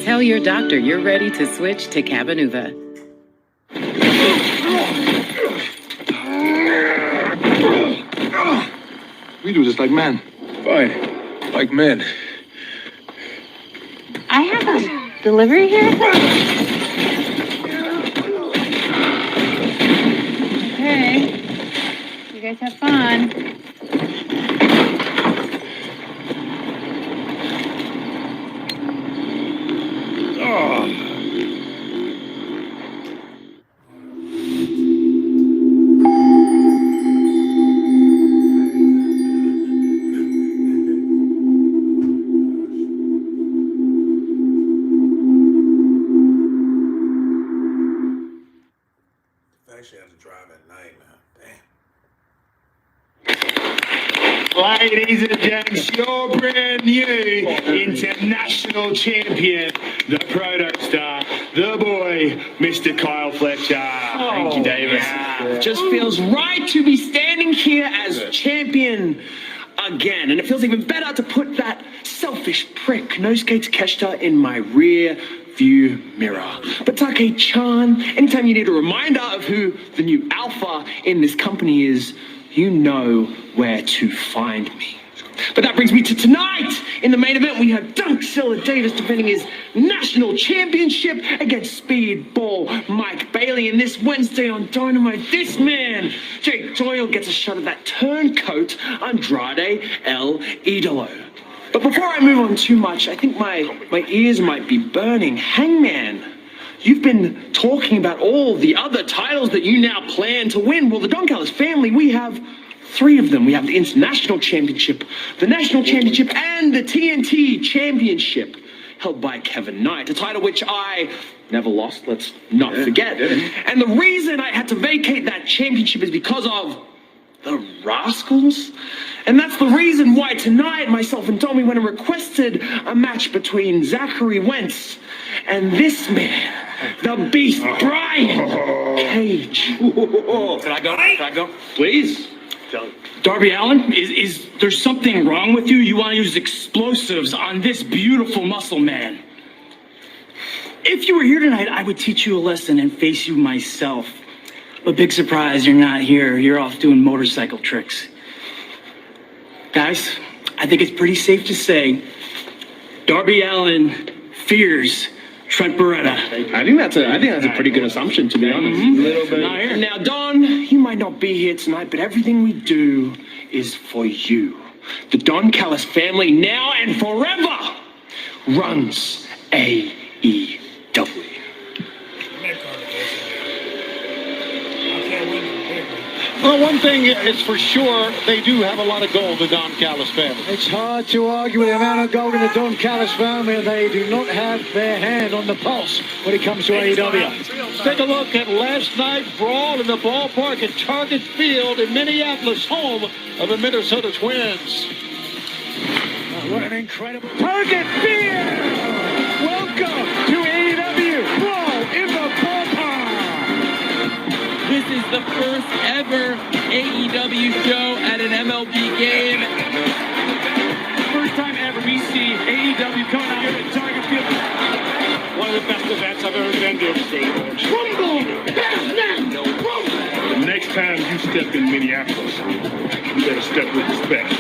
Tell your doctor you're ready to switch to Cabenuva. We do this like men. Fine. Like men. I have a delivery here. Okay. You guys have fun. Actually have to drive at night, man. Ladies and gents, your brand new international champion, the proto star, the boy, Mr. Kyle Fletcher. Thank you, Davis. Yeah. Just feels right to be standing here as champion again. And it feels even better to put that selfish prick, Nosuke Takeshita, in my rear view mirror. But Take-chan, anytime you need a reminder of who the new alpha in this company is, you know where to find me. But that brings me to tonight. In the main event, we have Dunkzilla Davis defending his national championship against Speedball Mike Bailey. And this Wednesday on Dynamite, this man, Jake Doyle, gets a shot at that turncoat Andrade El Idolo. But before I move on too much, I think my ears might be burning. Hangman, you've been talking about all the other titles that you now plan to win. Well, the Don Callis family, we have 3 of them. We have the International Championship, the National Championship, and the TNT Championship, held by Kevin Knight, a title which I never lost, let's not forget. And the reason I had to vacate that championship is because of the Rascals. And that's the reason why tonight myself and Tommy went and requested a match between Zachary Wentz and this man, the Beast, Brian Cage. Can I go? Please. Darby Allin, is there something wrong with you? You want to use explosives on this beautiful muscle man? If you were here tonight, I would teach you a lesson and face you myself. But big surprise, you're not here. You're off doing motorcycle tricks. Guys, I think it's pretty safe to say Darby Allin fears Trent Beretta. I think that's a pretty good assumption, to be honest. Now, Don, you might not be here tonight, but everything we do is for you. The Don Callis family, now and forever, runs AEW. Well, one thing is for sure, they do have a lot of gold, the Don Callis family. It's hard to argue with the amount of gold in the Don Callis family. They do not have their hand on the pulse when it comes to AEW. Let's take a look at last night's brawl in the ballpark at Target Field in Minneapolis, home of the Minnesota Twins. What an incredible Target Field! Welcome to AEW Brawl in the Ballpark! This is the first ever AEW show at an MLB game. First time ever we see AEW coming out here at Target Field. One of the best events I've ever been to. Rumble! Rumble! The next time you step in Minneapolis, you better step with respect.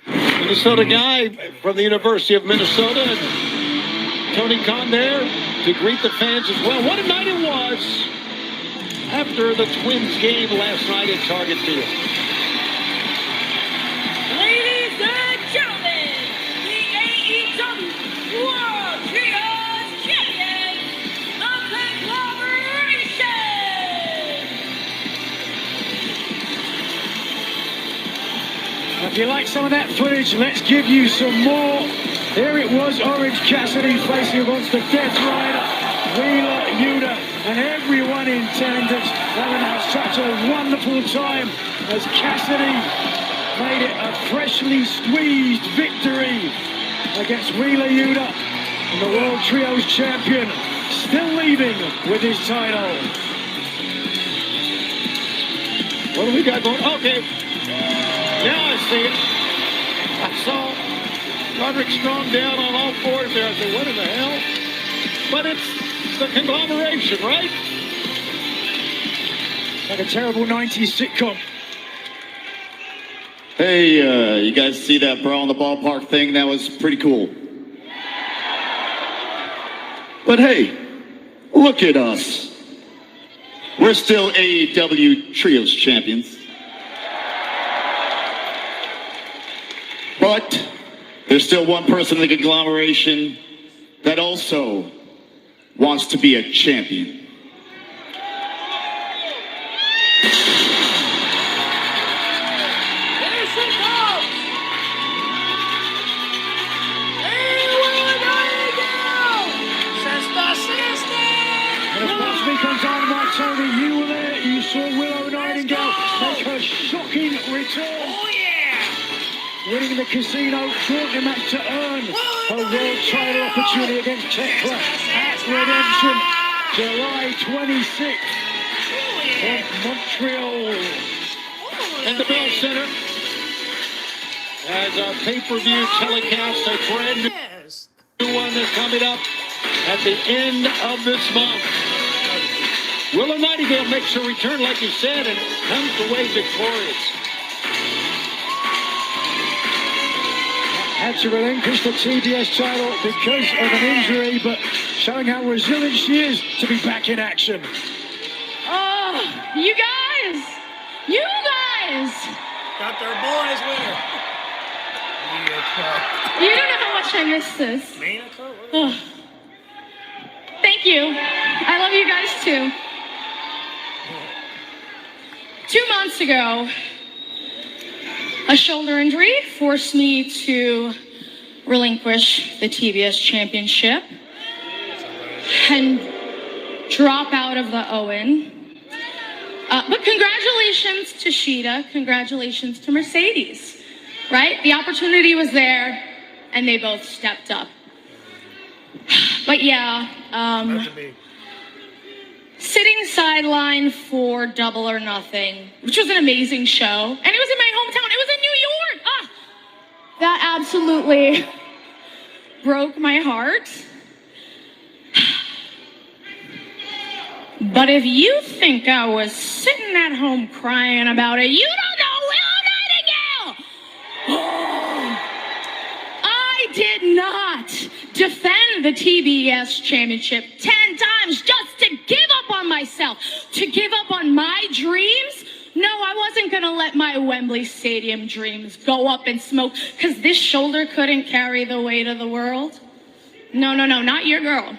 Minnesota guy from the University of Minnesota, and Tony Khan there to greet the fans as well. What a night it was after the Twins game last night at Target Field. Ladies and gentlemen, the AEW World Trios Champions, the Conglomeration. If you like some of that footage, let's give you some more. Here it was, Orange Cassidy facing against the Death Rider, Wheeler Yuta, and everyone in attendance having had such a wonderful time as Cassidy made it a freshly squeezed victory against Wheeler Yuta, and the World Trios champion still leaving with his title. What do we got going? Okay. Now I see it. I saw Roderick Strong down on all fours there. I said, what in the hell? But it's the Conglomeration, right? Like a terrible 90s sitcom. Hey, you guys see that Brawl in the Ballpark thing? That was pretty cool. But hey, look at us. We're still AEW Trios champions. But there's still one person in the Conglomeration that also wants to be a champion. Here she comes! And of course, week on Dynamite, Tony, you were there. You saw Willow Nightingale make her shocking return. Oh, yeah! Winning the casino tournament to earn her world title opportunity against Tekla at Redemption, July 26th in Montreal. And the Bell Center has a pay-per-view telecast, a brand new one that's coming up at the end of this month. Willow Nightingale makes her return, like you said, and comes away victorious. Had to relinquish the TBS title because of an injury, but showing how resilient she is to be back in action. Oh, you guys! You guys! Got their boys with her. You don't know how much I miss this. Oh. Thank you. I love you guys too. 2 months ago, a shoulder injury forced me to relinquish the TBS championship and drop out of the Owen. But congratulations to Sheeta, congratulations to Mercedes, right? The opportunity was there and they both stepped up. But yeah, sitting sideline for Double or Nothing, which was an amazing show, and it was in my hometown. It was in New York. That absolutely broke my heart. But if you think I was sitting at home crying about it, you don't know Willow Nightingale! I did not defend the TBS championship 10 times just to give up on myself, to give up on my dreams. No, I wasn't going to let my Wembley Stadium dreams go up in smoke because this shoulder couldn't carry the weight of the world. No, not your girl.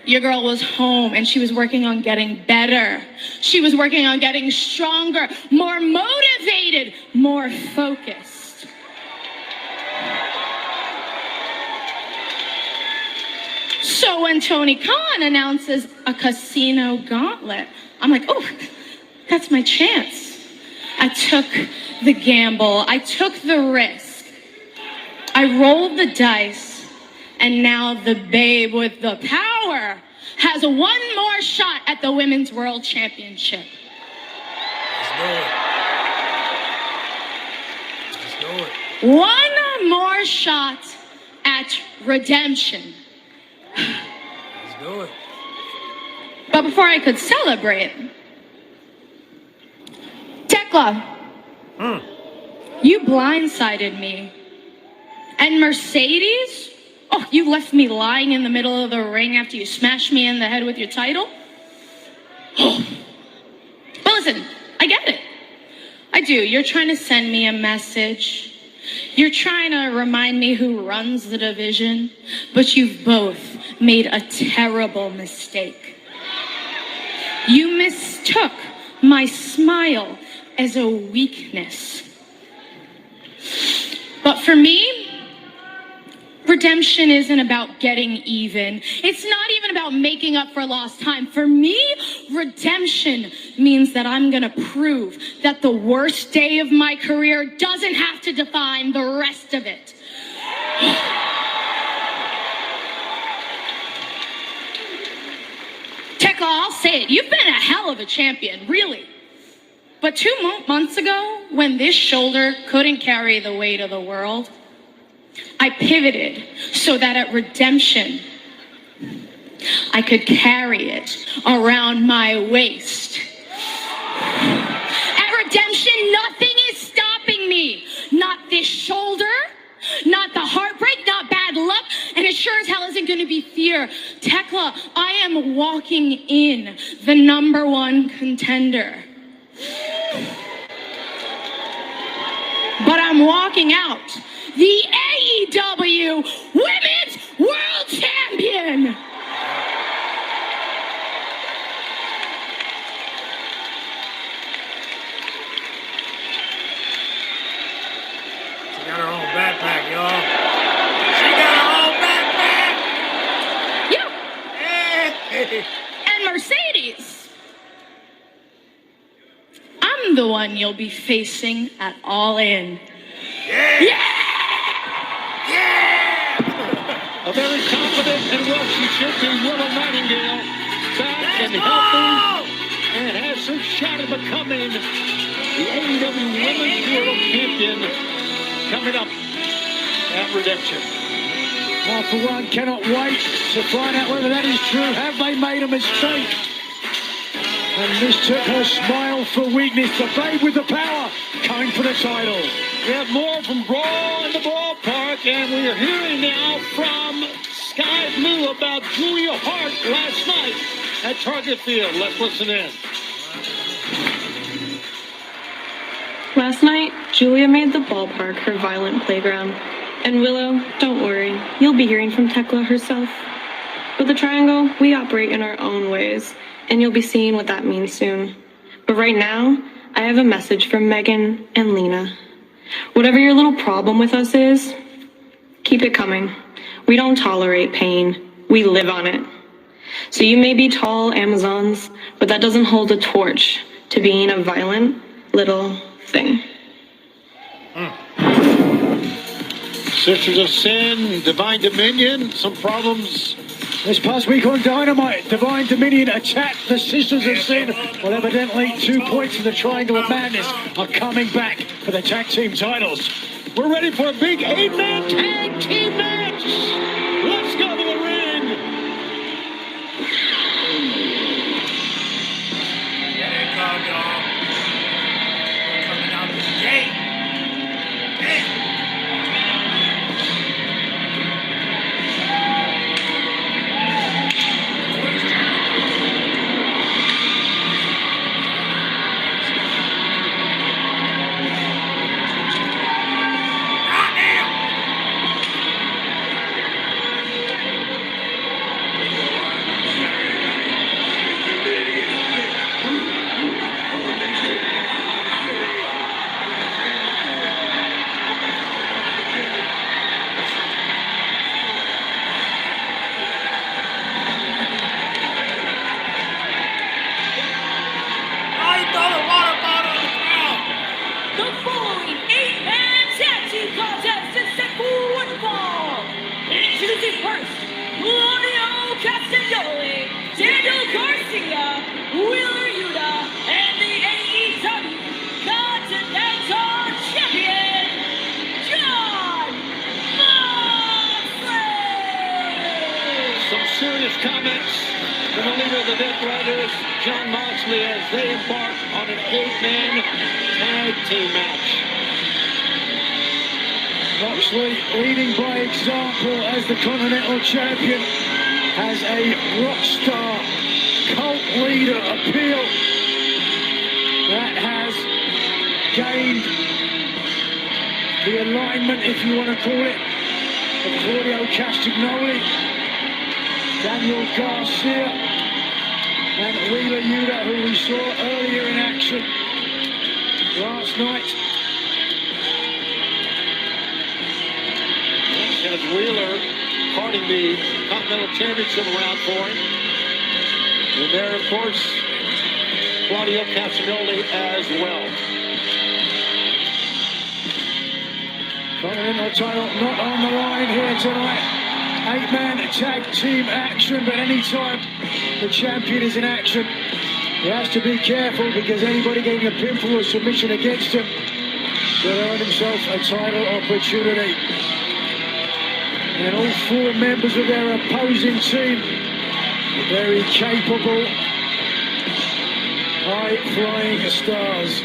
Your girl was home and she was working on getting better. She was working on getting stronger, more motivated, more focused. So when Tony Khan announces a casino gauntlet, I'm like, oh, that's my chance. I took the gamble. I took the risk. I rolled the dice, and now the babe with the power has one more shot at the Women's World Championship. Let's do it. One more shot at redemption. Let's do it. But before I could celebrate, Tekla, you blindsided me. And Mercedes, oh, you left me lying in the middle of the ring after you smashed me in the head with your title? Oh. But listen, I get it. I do. You're trying to send me a message. You're trying to remind me who runs the division, but you've both made a terrible mistake. You mistook my smile as a weakness. But for me, redemption isn't about getting even. It's not even about making up for lost time. For me, redemption means that I'm gonna prove that the worst day of my career doesn't have to define the rest of it. Tekla, I'll say it, you've been a hell of a champion, really. But 2 months ago, when this shoulder couldn't carry the weight of the world, I pivoted so that at redemption, I could carry it around my waist. At redemption, nothing is stopping me. Not this shoulder, not the heartbreak, not bad luck, and it sure as hell isn't going to be fear. Tekla, I am walking in the #1 contender. But I'm walking out the AEW Women's World Champion. She got her own backpack, y'all. She got her own backpack. Yeah. Hey. And Mercedes, I'm the one you'll be facing at All In. Yeah. A very confident and well-she-should-be Willow Nightingale, back and healthy, and has her shot at becoming the AEW Women's World Champion coming up at Redemption. Well, for one, cannot wait to find out whether that is true. Have they made a mistake? And mistook her smile for weakness. The babe with the power coming for the title. We have more from Brawl in the Ballpark, and we are hearing now from Sky Blue about Julia Hart last night at Target Field. Let's listen in. Last night, Julia made the ballpark her violent playground. And Willow, don't worry, you'll be hearing from Tekla herself. With the Triangle, we operate in our own ways, and you'll be seeing what that means soon. But right now, I have a message from Megan and Lena. Whatever your little problem with us is, keep it coming. We don't tolerate pain. We live on it. So you may be tall Amazons, but that doesn't hold a torch to being a violent little thing. Sisters of Sin, Divine Dominion, some problems. This past week on Dynamite, Divine Dominion attacked the Sisters of Sin. Well, evidently 2 points in the Triangle of Madness are coming back for the tag team titles. We're ready for a big 8-man tag team match. Let's go to the ring. comments from the leader of the Death Riders, Jon Moxley, as they embark on an 8-man tag team match. Moxley leading by example as the Continental Champion has a rock star, cult leader appeal that has gained the alignment, if you want to call it, of Claudio Castagnoli, Daniel Garcia, and Wheeler Yuta, who we saw earlier in action last night. As Wheeler parting the Continental Championship around for him. And there, of course, Claudio Castagnoli as well. Continental title not on the line here tonight. 8-man tag team action, but anytime the champion is in action, he has to be careful because anybody getting a pinfall or submission against him will earn himself a title opportunity. And all 4 members of their opposing team are very capable, high-flying stars.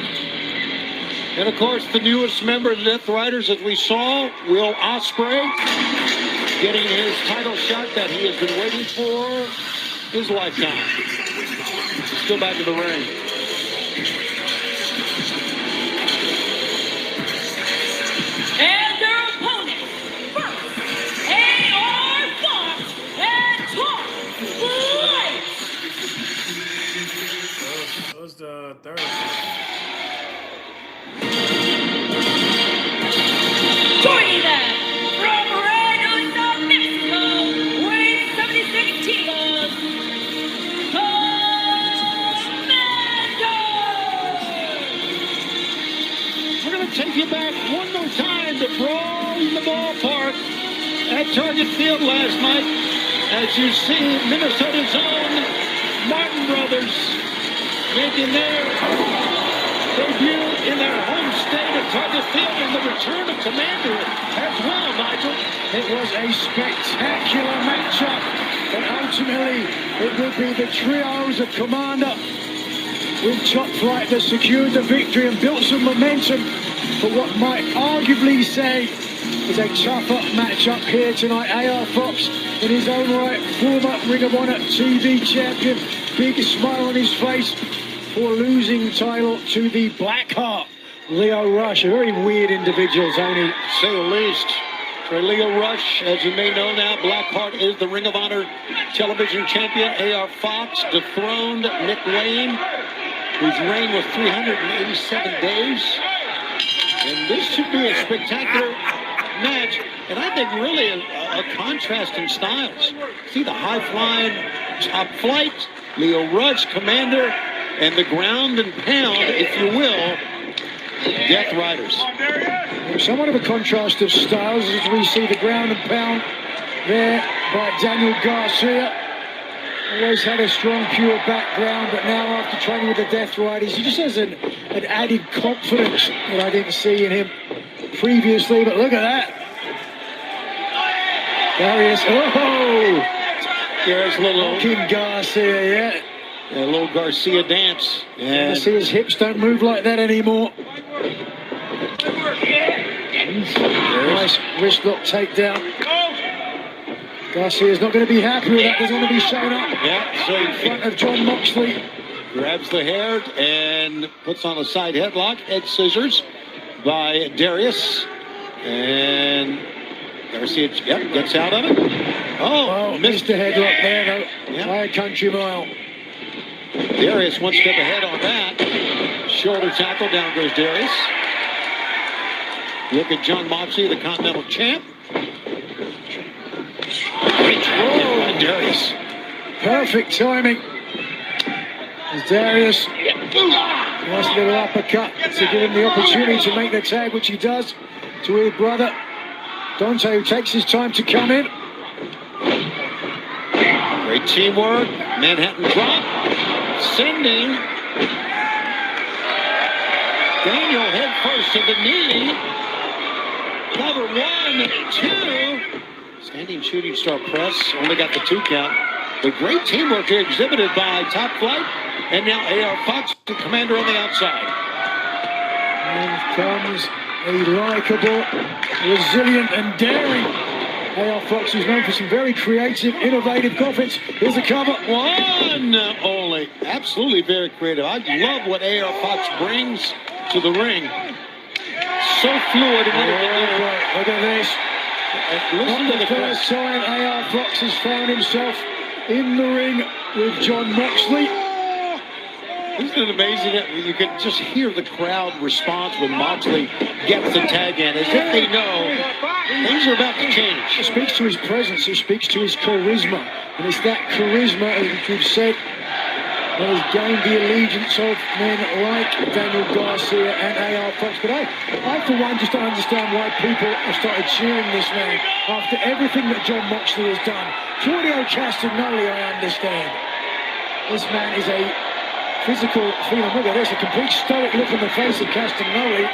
And of course, the newest member of the Death Riders, as we saw, Will Ospreay, getting his title shot that he has been waiting for his lifetime. Still back in the ring. And their opponent, first, AR Fox and Top Flight. That was the third. Joining them from Reynosa, Mexico, weighing 76 kilos, We're going to take you back one more time to Brawl in the Ballpark at Target Field last night as you see Minnesota's own Martin Brothers making their debut in their home state at Target Field, and the return of Commander as well, Nigel. It was a spectacular matchup, but ultimately it would be the trios of Commander with Top Flight that secured the victory and built some momentum for what might arguably say is a tougher matchup here tonight. AR Fox, in his own right, former Ring of Honor TV champion, big smile on his face for losing title to the Blackheart, Lio Rush. A very weird individual, Tony. To say the least. For Lio Rush, as you may know now, Blackheart is the Ring of Honor television champion. AR Fox dethroned Nick Wayne, whose reign was 387 days. And this should be a spectacular match. And I think really a contrast in styles. See the high-flying Top Flight, Lio Rush, Commander, and the ground and pound, if you will, Death Riders. Somewhat of a contrast of styles as we see the ground and pound there by Daniel Garcia. Always had a strong, pure background, but now after training with the Death Riders, he just has an added confidence that I didn't see in him previously. But look at that. Darius, There's a little King Garcia, yeah. A little Garcia dance. And Garcia's hips don't move like that anymore. Nice wrist lock takedown. Garcia's not going to be happy with that. Doesn't want to be shown up. Yeah, so in front of Jon Moxley. Grabs the hair and puts on a side headlock. Head scissors by Darius. And Garcia, gets out of it. Oh, missed the headlock there, though. By a country mile. Darius one step ahead on that. Shoulder tackle, down goes Darius. Look at Jon Moxley, the Continental Champ. Great throw by Darius. Perfect timing. As Darius, nice little uppercut to give him the opportunity to make the tag, which he does to his brother. Dante, who takes his time to come in. Great teamwork. Manhattan drop. Sending Daniel head first to the knee. Cover 1, 2. Standing shooting star press. Only got the 2 count. The great teamwork exhibited by Top Flight, and now AR Fox, the commander on the outside. And comes a likable, resilient, and daring AR Fox, who's known for some very creative, innovative offense. Here's a cover. One only. Absolutely very creative. I love what AR Fox brings to the ring. So fluid. Look at this. Listen to the first time AR Fox has found himself in the ring with Jon Moxley. Isn't it amazing that you can just hear the crowd response when Moxley gets the tag in, as if they know things are about to change. It speaks to his presence, it speaks to his charisma. And it's that charisma, as we've said, that has gained the allegiance of men like Daniel Garcia and AR Fox. But I for one, just don't understand why people have started cheering this man after everything that Jon Moxley has done. Claudio Castagnoli, I understand. This man is a physical feeling. Look at this, a complete stoic look on the face of Castagnoli.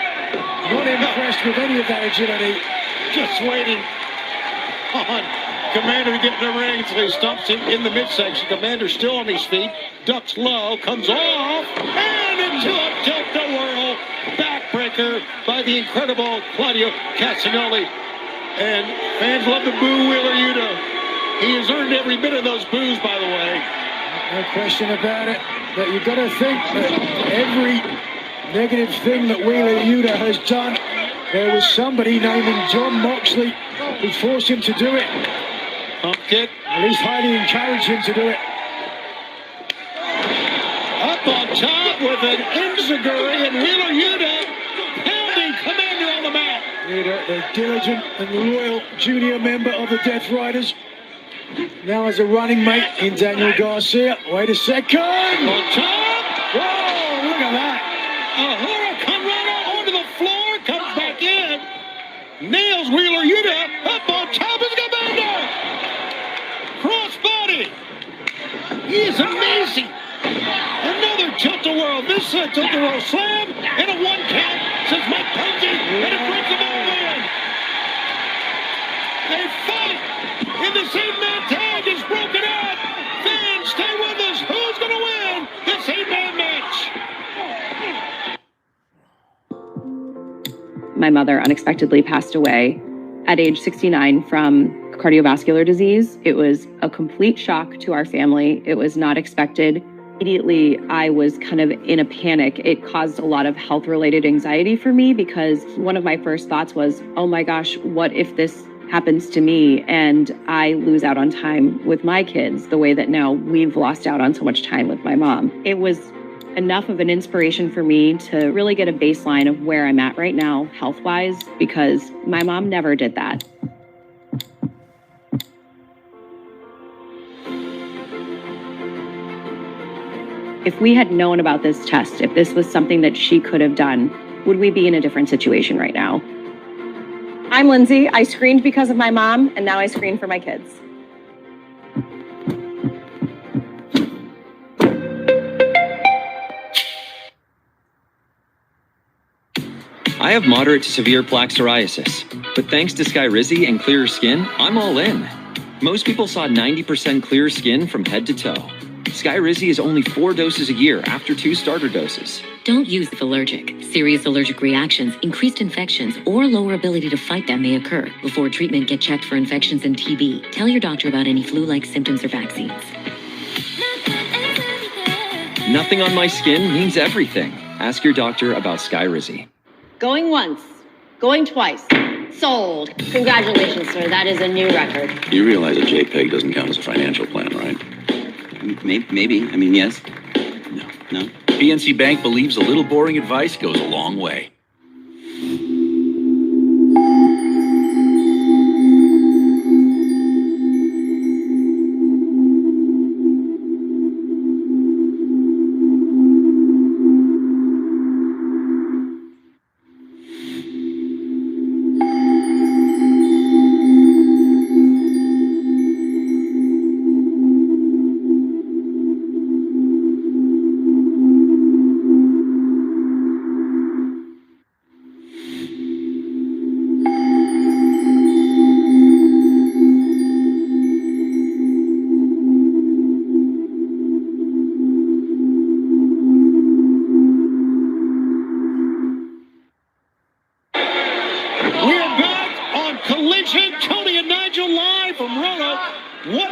Not impressed with any of that agility. Just waiting on Commander to get in the ring, so he stumps him in the midsection. Commander still on his feet, ducks low, comes off, and into a tilt-a-whirl backbreaker by the incredible Claudio Castagnoli. And fans love to boo Wheeler Yuta. He has earned every bit of those boos, by the way. No question about it. But you've got to think that every negative thing that Wheeler Yuta has done, there was somebody naming Jon Moxley who forced him to do it. Pump kick. At least highly encouraged him to do it. Up on top with an enziguri, and Wheeler Yuta pounding Commander on the mat. Yuta, the diligent and loyal junior member of the Death Riders, now as a running mate in Daniel Garcia. Wait a second. On top. Whoa, look at that. A Hurricane Rana onto the floor, comes back in. Nails Wheeler Yuta up on top of Commander. Crossbody. He is amazing. Another tilt-a-whirl. This tilt-a-whirl slam and a one count, says Mike Posey, and it brings them all in. They fight. In the same man tag is broken up. Fans, stay with us. Who's going to win this 8-man match? My mother unexpectedly passed away at age 69 from cardiovascular disease. It was a complete shock to our family. It was not expected. Immediately, I was kind of in a panic. It caused a lot of health-related anxiety for me because one of my first thoughts was, oh my gosh, what if this happens to me and I lose out on time with my kids the way that now we've lost out on so much time with my mom. It was enough of an inspiration for me to really get a baseline of where I'm at right now health-wise, because my mom never did that. If we had known about this test, if this was something that she could have done, would we be in a different situation right now? I'm Lindsay. I screened because of my mom, and now I screen for my kids. I have moderate to severe plaque psoriasis, but thanks to Skyrizi and clearer skin, I'm all in. Most people saw 90% clearer skin from head to toe. Skyrizi is only 4 doses a year after 2 starter doses. Don't use if allergic. Serious allergic reactions, increased infections, or lower ability to fight them may occur. Before treatment, get checked for infections and TB. Tell your doctor about any flu-like symptoms or vaccines. Nothing on my skin means everything. Ask your doctor about Skyrizi. Going once, going twice. Sold. Congratulations, sir. That is a new record. You realize a JPEG doesn't count as a financial plan, right? Maybe. I mean, yes. No. PNC Bank believes a little boring advice goes a long way.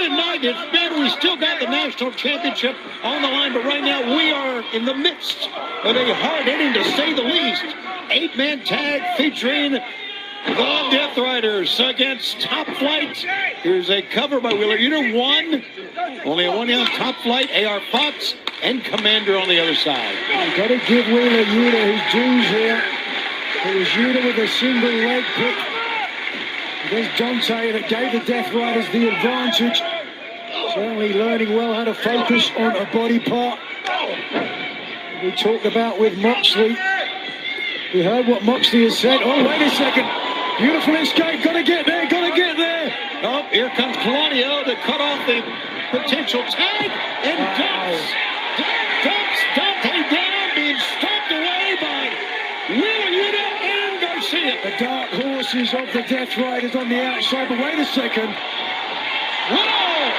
a night it's been. We still got the national championship on the line, but right now we are in the midst of a hard inning, to say the least. 8-man tag featuring the Death Riders against Top Flight. Here's a cover by Wheeler Yuta. One. Only a one on Top Flight. AR Fox and Commander on the other side. You've got to give Wheeler Yuta his dues here. It was Yuta with a single leg pick against Dante that gave the Death Riders the advantage. Certainly learning well how to focus on a body part. We talked about with Moxley. We heard what Moxley has said. Oh, wait a second. Beautiful escape. Got to get there. Got to get there. Oh, here comes Claudio to cut off the potential tag. And dumps Dante down, being stomped away by Wheeler Yuta and Garcia. The dark horses of the Death Riders on the outside. But wait a second. Whoa!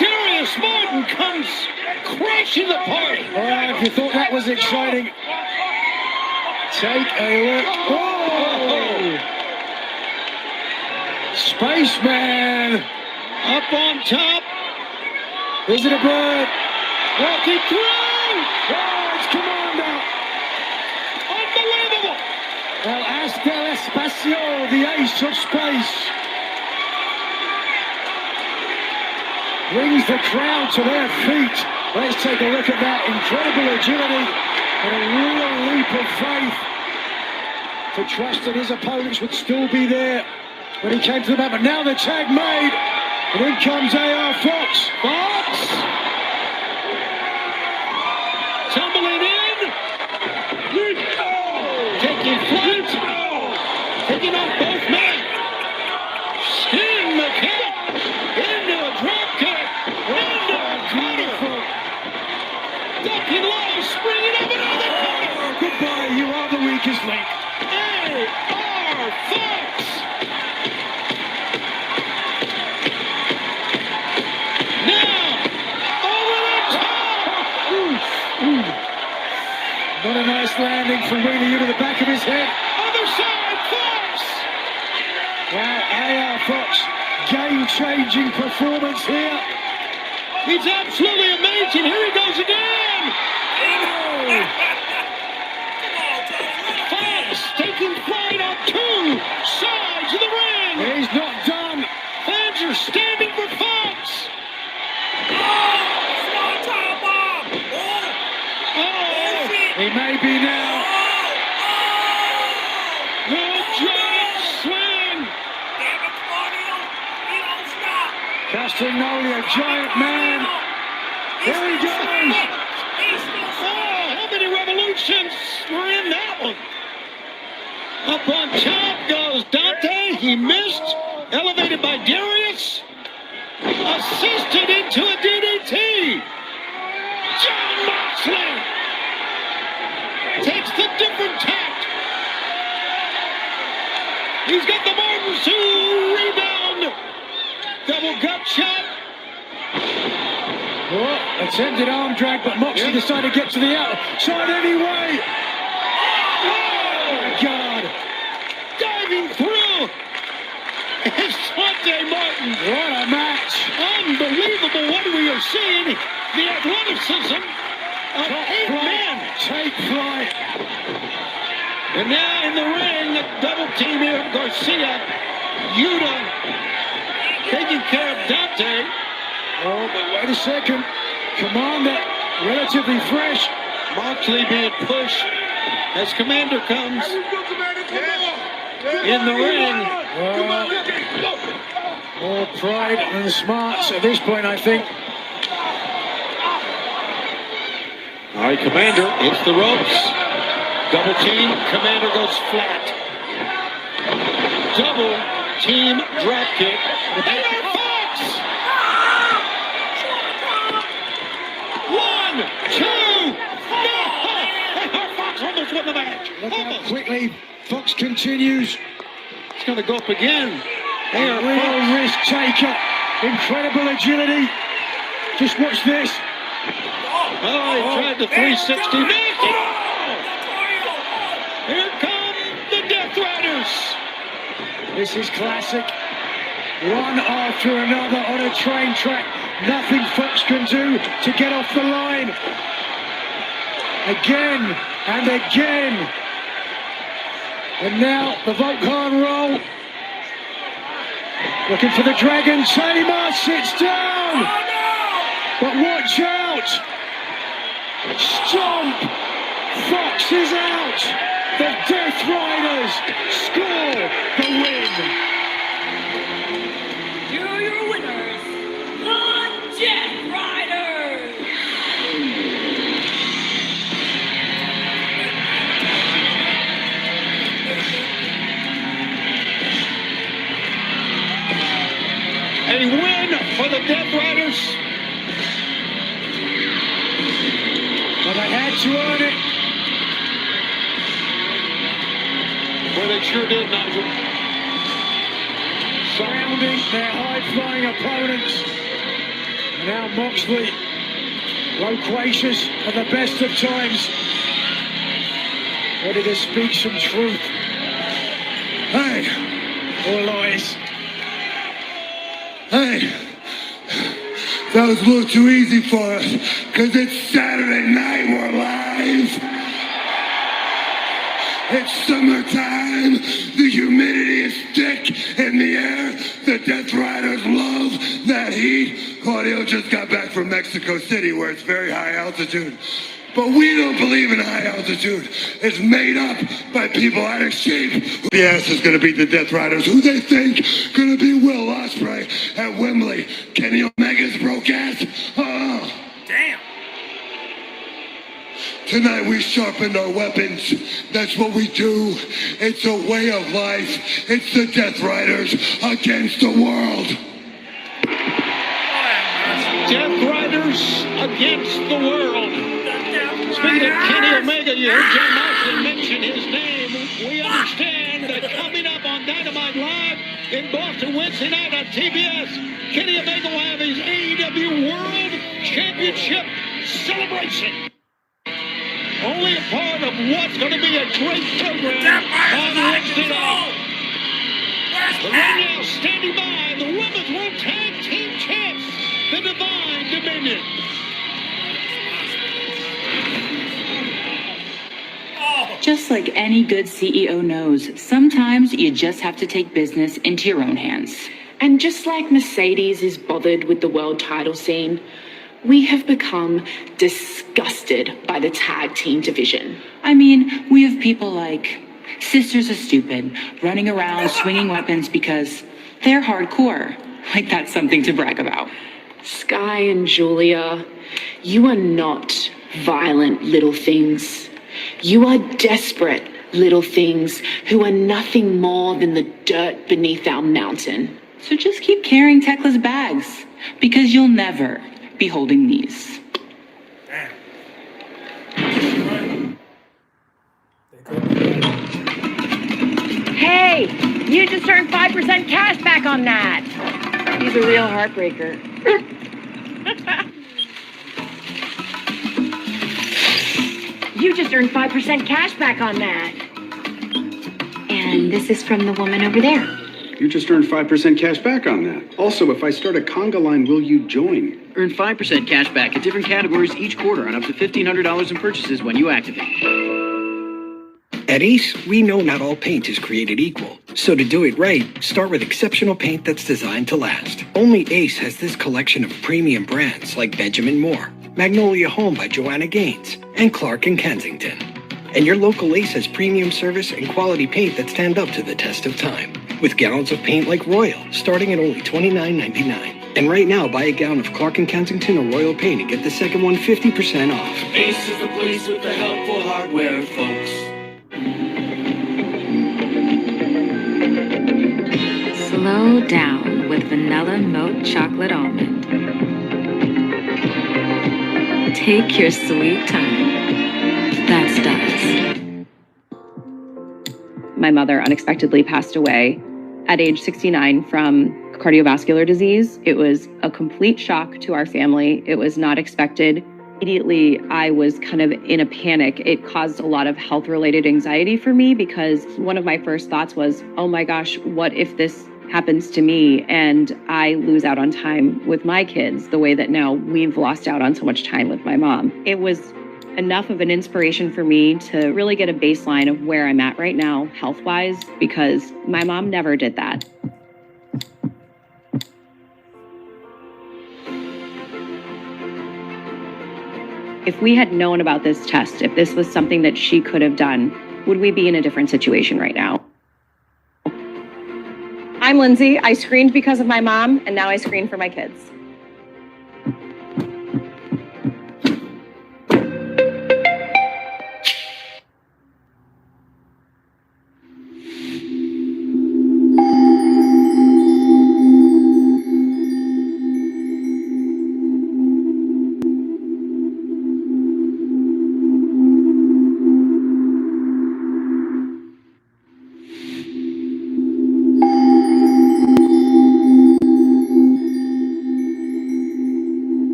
Darius Martin comes crashing the party. All right, if you thought that was exciting, take a look. Oh! Spaceman up on top. Is it a bird? Walking through. Oh, it's Commander. Unbelievable. El As del Espacio, the ace of space. Brings the crowd to their feet. Let's take a look at that. Incredible agility and a real leap of faith to trust that his opponents would still be there when he came to the mat. But now the tag made, and in comes AR Fox. Fox tumbling in, taking flight, taking off both men. Sting the kick into a drop kick, into a cutter. Ducking low, springing up another cutter. Goodbye, you are the weakest link. AR Fox. Now, over the top. Not a nice landing from Wheeler Yuta to the back of his head. Other side, Fox. Wow, AR Fox, game-changing performance here. He's absolutely amazing. Here he goes again. Fox taking flight on two sides of the ring. He's not done. Fans are standing for Fox. He may be now. The giant swing. Castagnoli, a giant man. There he goes. Oh, how many revolutions were in that one? Up on top goes Dante. He missed. Elevated by Darius. Assisted into a DDT. John Moxley takes the different tact. He's got the Martin to rebound. Double gut shot. Oh, attempted arm drag, but Moxley decided to get to the outside anyway. Oh, my God. Diving through. It's Dante Martin. What a match. Unbelievable what we are seeing. The athleticism of 8 men. Take flight. And now in the ring, the double team here of Garcia. Yuta taking care of Dante. Oh, but wait a second. Commander, relatively fresh. Moxley being pushed as Commander comes in the ring. More pride and smarts at this point, I think. All right, Commander, it's the ropes. Double team, Commander goes flat. Double team drop kick. AR Fox! 1, 2, no! AR Fox almost won the match. Look how quickly Fox continues. He's going to go up again. AR Real Fox. risk taker. Incredible agility. Just watch this. Oh, he tried the 360. Missed it all! Here come the Death Riders. This is classic. one after another on a train track. Nothing Fox can do to get off the line. Again and again. And now the Volkan roll. Looking for the Dragon Tamer, sits down. But watch out. Stomp. Fox is out. The Death Riders score the win. Here are your winners, the Death Riders. A win for the Death Riders. But they had to earn it. Well, they sure did, Nigel. Surrounding their high-flying opponents. And now Moxley, loquacious at the best of times, ready to speak some truth. Hey, or lies. Hey, that was a little too easy for us, because it's Saturday night, we're live. It's summertime, the humidity is thick in the air, the Death Riders love that heat. Claudio just got back from Mexico City where it's very high altitude. But we don't believe in high altitude. It's made up by people out of shape. The ass is going to beat the Death Riders. Who they think going to be Will Ospreay at Wembley? Kenny Omega's broke ass? Oh. Damn. Tonight we sharpened our weapons. That's what we do. It's a way of life. It's the Death Riders against the world. Death Riders against the world. Speaking of Kenny Omega, you heard John Moxley mention his name. We understand that coming up on Dynamite Live in Boston Wednesday night on TBS, Kenny Omega will have his AEW World Championship celebration. Only a part of what's going to be a great program on Wednesday night. But right now, standing by, the Women's World Tag Team Champs, the Divine Dominion. Just like any good CEO knows, sometimes you just have to take business into your own hands. And just like Mercedes is bothered with the world title scene, we have become disgusted by the tag team division. I mean, we have people like Sisters of Stupid running around swinging weapons because they're hardcore. Like that's something to brag about. Sky and Julia, you are not violent little things. You are desperate little things who are nothing more than the dirt beneath our mountain. So just keep carrying Tekla's bags, because you'll never be holding these. Hey, you just earned 5% cash back on that. He's a real heartbreaker. You just earned 5% cash back on that. And this is from the woman over there. You just earned 5% cash back on that. Also, if I start a conga line, will you join? Earn 5% cash back at different categories each quarter on up to $1,500 in purchases when you activate. At Ace, we know not all paint is created equal. So to do it right, start with exceptional paint that's designed to last. Only Ace has this collection of premium brands like Benjamin Moore, Magnolia Home by Joanna Gaines, and Clark & Kensington. And your local Ace has premium service and quality paint that stand up to the test of time. With gallons of paint like Royal, starting at only $29.99. And right now, buy a gallon of Clark & Kensington or Royal paint and get the second one 50% off. Ace is the place with the helpful hardware, folks. Slow down with vanilla milk chocolate almond. Take your sweet time. That's Daz. My mother unexpectedly passed away at age 69 from cardiovascular disease. It was a complete shock to our family. It was not expected. Immediately, I was kind of in a panic. It caused a lot of health-related anxiety for me because one of my first thoughts was, oh my gosh, what if this happens to me and I lose out on time with my kids the way that now we've lost out on so much time with my mom. It was enough of an inspiration for me to really get a baseline of where I'm at right now, health-wise, because my mom never did that. If we had known about this test, if this was something that she could have done, would we be in a different situation right now? I'm Lindsay. I screened because of my mom, and now I screen for my kids.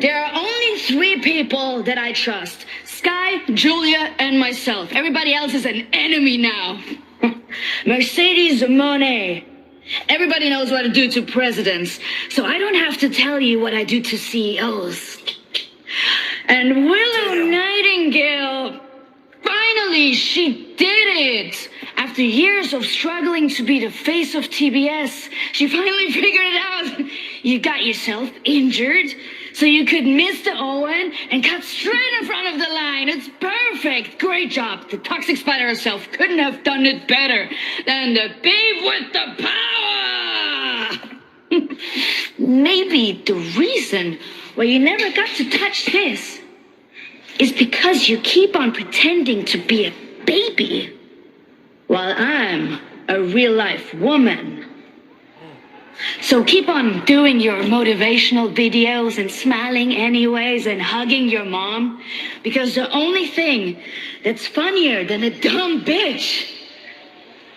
There are only 3 people that I trust. Sky, Julia, and myself. Everybody else is an enemy now. Mercedes Monet. Everybody knows what I do to presidents, so I don't have to tell you what I do to CEOs. And Willow Nightingale, finally, she did it! After years of struggling to be the face of TBS, she finally figured it out. You got yourself injured, so you could miss the Owen and cut straight in front of the line. It's perfect. Great job. The toxic spider herself couldn't have done it better than the babe with the power. Maybe the reason why you never got to touch this is because you keep on pretending to be a baby while I'm a real-life woman. So keep on doing your motivational videos and smiling anyways and hugging your mom, because the only thing that's funnier than a dumb bitch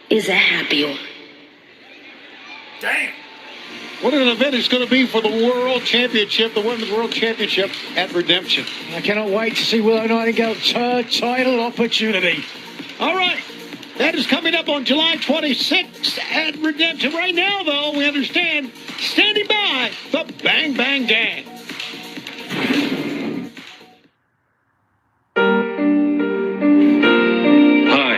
is a happy one. Dang. What an event it's going to be for the World Championship, the Women's World Championship at Redemption. I cannot wait to see Willow Nightingale's title opportunity. All right. That is coming up on July 26th at Redemption. Right now, though, we understand, standing by, the Bang Bang Gang. Hi.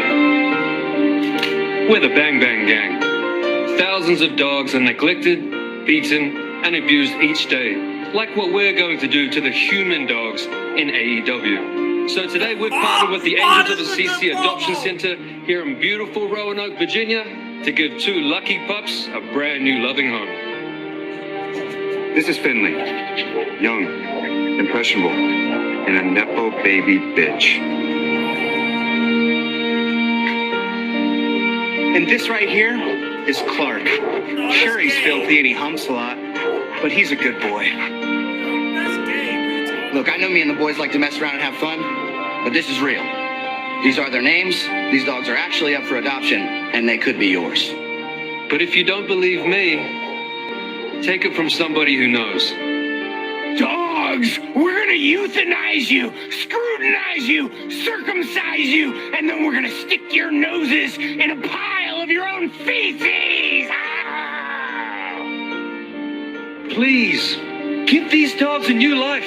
We're the Bang Bang Gang. Thousands of dogs are neglected, beaten, and abused each day, like what we're going to do to the human dogs in AEW. So today we've partnered with the Angels of Assisi Adoption Center here in beautiful Roanoke, Virginia, to give 2 lucky pups a brand new loving home. This is Finley, young, impressionable, and a Nepo baby bitch. And this right here is Clark. Sure, he's filthy and he humps a lot, but he's a good boy. Look, I know me and the boys like to mess around and have fun, but this is real. These are their names. These dogs are actually up for adoption, and they could be yours. But if you don't believe me, take it from somebody who knows. Dogs, we're gonna euthanize you, scrutinize you, circumcise you, and then we're gonna stick your noses in a pile of your own feces! Ah! Please, give these dogs a new life,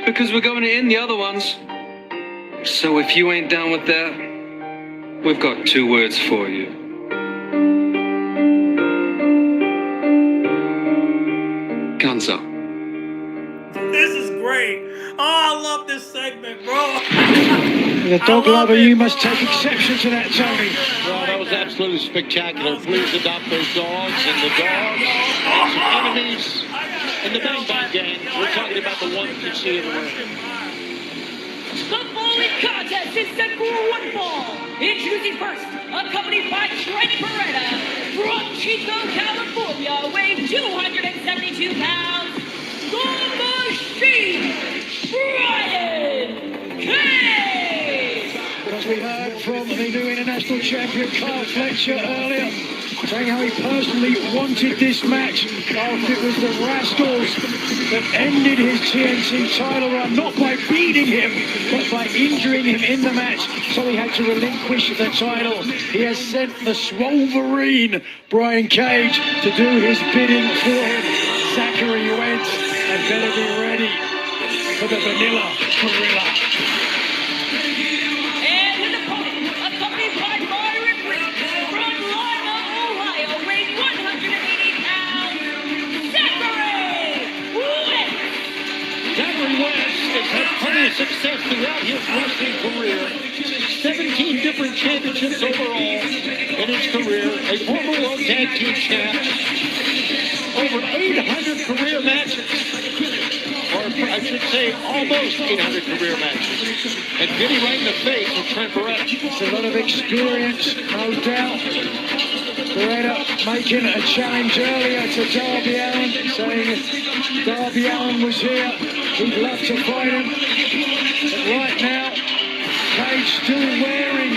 because we're going to end the other ones. So if you ain't down with that, we've got 2 words for you. Cancer. This is great. Oh, I love this segment, bro. The dog lover, you must take exception to that, Tony. Well, that was absolutely spectacular. Please adopt those dogs, and the dogs and some enemies in the Bang Bang Gang. We're talking about the ones you see in the ring. The following contest is set for 1 fall. Introducing first, accompanied by Trent Beretta from Chico, California, weighing 270 172 pounds, the Machine, Brian Cage! As we heard from the new international champion Carl Fletcher earlier, saying how he personally wanted this match after it was the Rascals that ended his TNT title run, not by beating him, but by injuring him in the match, so he had to relinquish the title. He has sent the Swolverine, Brian Cage, to do his bidding for him. Zachary Wentz had better be ready for the Vanilla Gorilla. And an opponent, accompanied by Roderick Reed, from Lima, Ohio, weighing 180 pounds, Zachary Wentz! Zachary Wentz has had plenty of success throughout his wrestling career. 17 different championships overall in his career. A former World Tag Team champ. Over 800 career matches. Or I should say almost 800 career matches. And getting right in the face of Trent Beretta. It's a lot of experience, no doubt. Beretta making a challenge earlier to Darby Allin, saying if Darby Allin was here, he'd love to fight him. But right now, Cage still wearing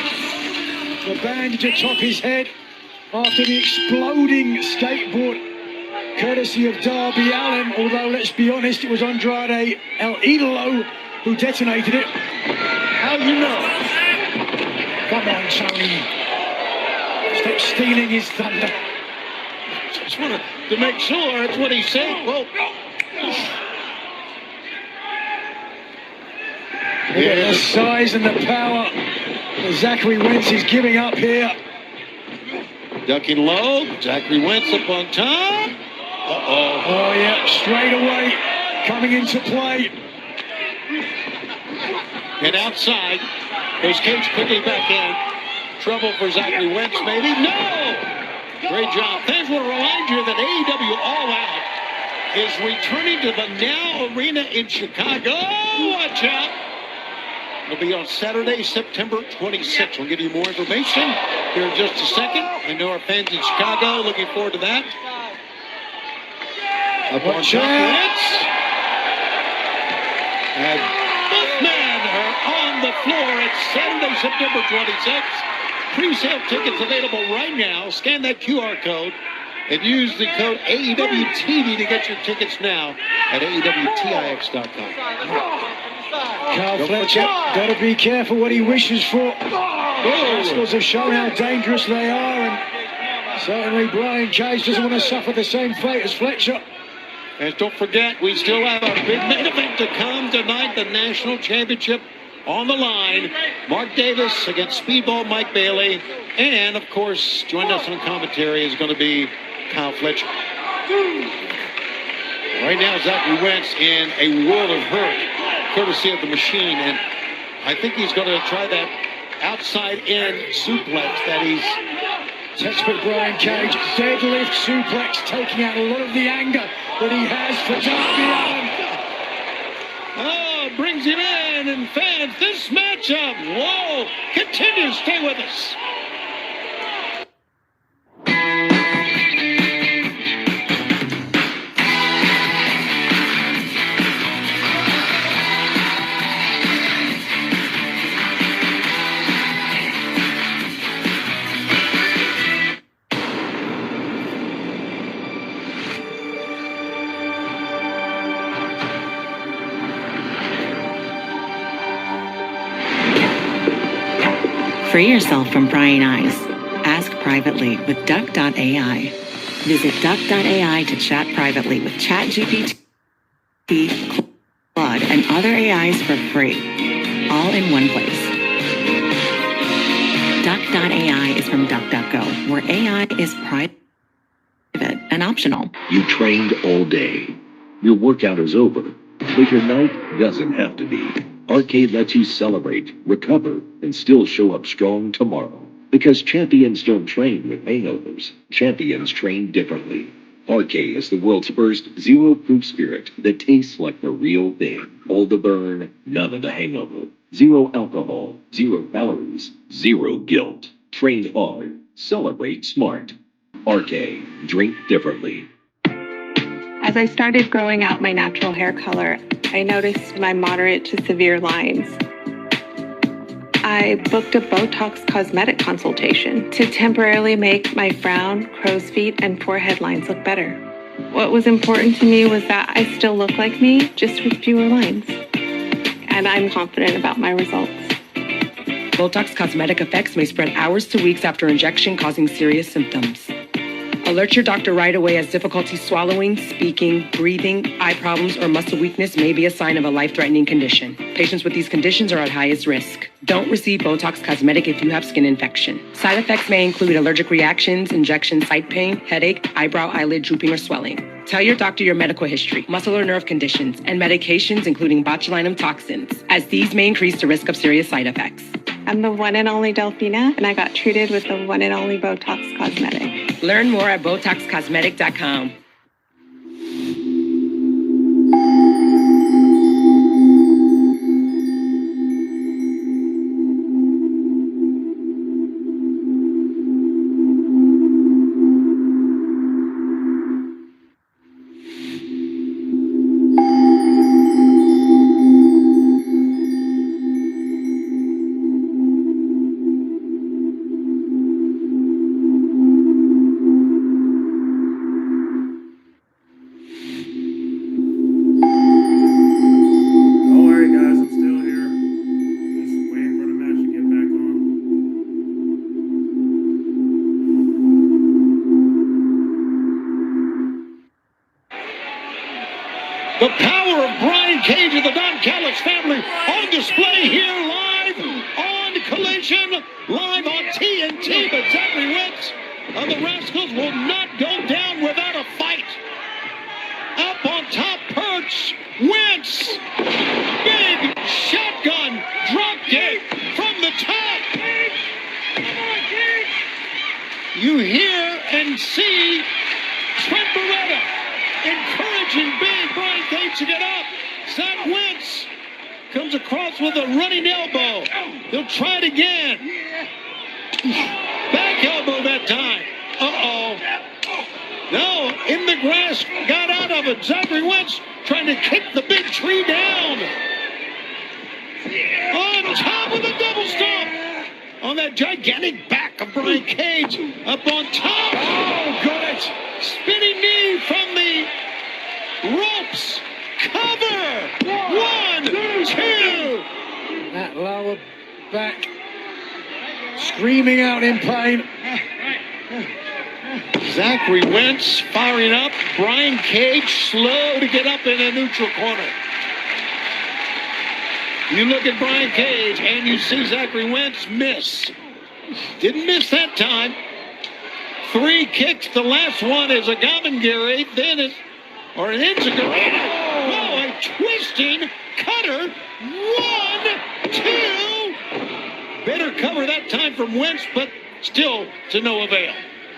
the bandage atop his head after the exploding skateboard, courtesy of Darby Allin, although let's be honest, it was Andrade El Idolo who detonated it. How you know? Come on, Tony. Stop stealing his thunder. Just wanted to make sure that's what he's saying. Well, look at the size and the power that Zachary Wentz is giving up here. ducking low. Zachary Wentz up on top. Uh-oh. Oh, yeah, straight away coming into play. And outside, goes Cage quickly back in. Trouble for Zachary Wentz, maybe. No! Great job. Thanks want to remind you that AEW All Out is returning to the Now Arena in Chicago. Watch out. It'll be on Saturday, September 26th. We'll give you more information here in just a second. I know our fans in Chicago looking forward to that. Up on top, Wentz. And both men are on the floor. It's Saturday, September 26th. Pre-sale tickets available right now. Scan that QR code and use the code AEWTV to get your tickets now at AEWTIX.com. Carl Fletcher, got to be careful what he wishes for. Rascals have shown how dangerous they are, and certainly Brian Cage doesn't want to suffer the same fate as Fletcher. And don't forget, we still have our big main event to come tonight, the National Championship on the line. Mark Davis against Speedball Mike Bailey. And, of course, joining us on commentary is going to be Kyle Fletcher. Right now, Zachary Wentz in a world of hurt, courtesy of the Machine. And I think he's going to try that outside-in suplex that he's... Textbook Brian Cage, deadlift suplex, taking out a lot of the anger that he has for Darby Allin. Oh, brings him in, and fans, this matchup, whoa, continues. Stay with us. Free yourself from prying eyes. Ask privately with Duck.ai. Visit Duck.ai to chat privately with ChatGPT, Claude, and other AIs for free. All in one place. Duck.ai is from DuckDuckGo, where AI is private and optional. You trained all day. Your workout is over, but your night doesn't have to be. Arcade lets you celebrate, recover, and still show up strong tomorrow. Because champions don't train with hangovers. Champions train differently. Arcade is the world's first zero-proof spirit that tastes like the real thing. All the burn, none of the hangover. Zero alcohol, 0 calories, 0 guilt. Train hard, celebrate smart. Arcade, drink differently. As I started growing out my natural hair color, I noticed my moderate to severe lines. I booked a Botox cosmetic consultation to temporarily make my frown, crow's feet, and forehead lines look better. What was important to me was that I still look like me, just with fewer lines. And I'm confident about my results. Botox cosmetic effects may spread hours to weeks after injection, causing serious symptoms. Alert your doctor right away, as difficulty swallowing, speaking, breathing, eye problems, or muscle weakness may be a sign of a life-threatening condition. Patients with these conditions are at highest risk. Don't receive Botox cosmetic if you have skin infection. Side effects may include allergic reactions, injection site pain, headache, eyebrow, eyelid drooping, or swelling. Tell your doctor your medical history, muscle or nerve conditions, and medications including botulinum toxins, as these may increase the risk of serious side effects. I'm the one and only Delphina, and I got treated with the one and only Botox cosmetic. Learn more at BotoxCosmetic.com. The power of Brian Cage and the Don Callis family on display here live on Collision, live on TNT. But Zachary Wentz of the Rascals will not go down without a fight. Up on top perch, Wentz, big shotgun drop kick from the top. You hear and see Trent Beretta encouraging big Brian Cage to get up. Zach Wentz comes across with a running elbow. He'll try it again. Back elbow that time. Uh-oh. No, in the grass, got out of it. Zachary Wentz trying to kick the big tree down. On top of the double stomp. On that gigantic back of Brian Cage. Up on top. Oh, got it. Spinning knee from the ropes. Cover. 1, 2. That lower back. Screaming out in pain. Zachary Wentz firing up. Brian Cage slow to get up in a neutral corner. You look at Brian Cage and you see Zachary Wentz miss. Didn't miss that time. 3 kicks. The last one is a Gamangiri. Then it's, or an Enziguri. Oh, a twisting cutter. 1, 2. Better cover that time from Wentz, but still to no avail.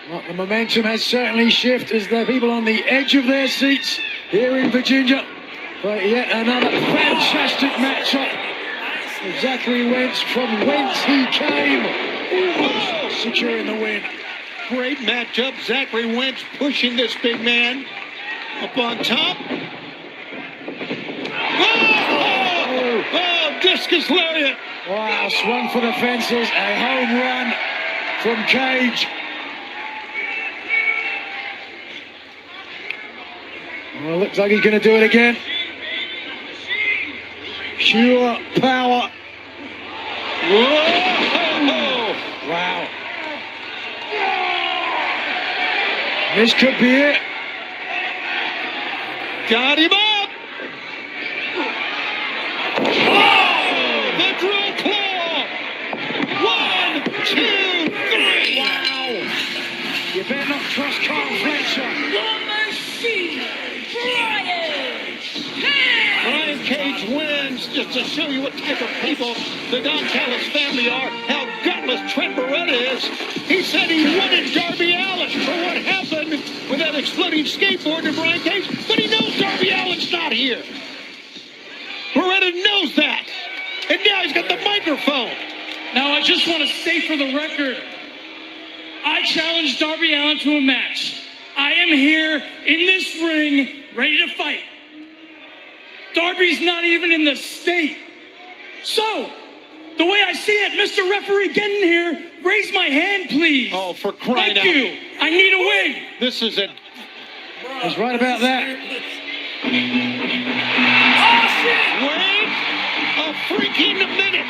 Well, the momentum has certainly shifted as the people on the edge of their seats here in Virginia. But yet another fantastic matchup. Zachary Wentz from whence he came. Oh, securing the win. Great matchup. Zachary Wentz pushing this big man up on top. Oh, discus lariat. Wow, swung for the fences. A home run from Cage. Well, looks like he's going to do it again. Pure power. Whoa! Wow. This could be it. Got him up. Oh, the drill claw. 1, 2, 3. Wow. You better not trust Carl Fletcher. Brian Cage wins, just to show you what type of people the Don Callis family are, how gutless Trent Beretta is. He said he wanted Darby Allin for what happened with that exploding skateboard to Brian Cage, but he knows Darby Allin's not here. Beretta knows that, and now he's got the microphone. Now I just want to state for the record, I challenged Darby Allin to a match. I am here in this ring ready to fight. Darby's not even in the state. So, the way I see it, Mr. Referee, get in here. Raise my hand, please. Oh, for crying out. Thank you. I need a win. This is it. He's right about that. Wait a freaking minute.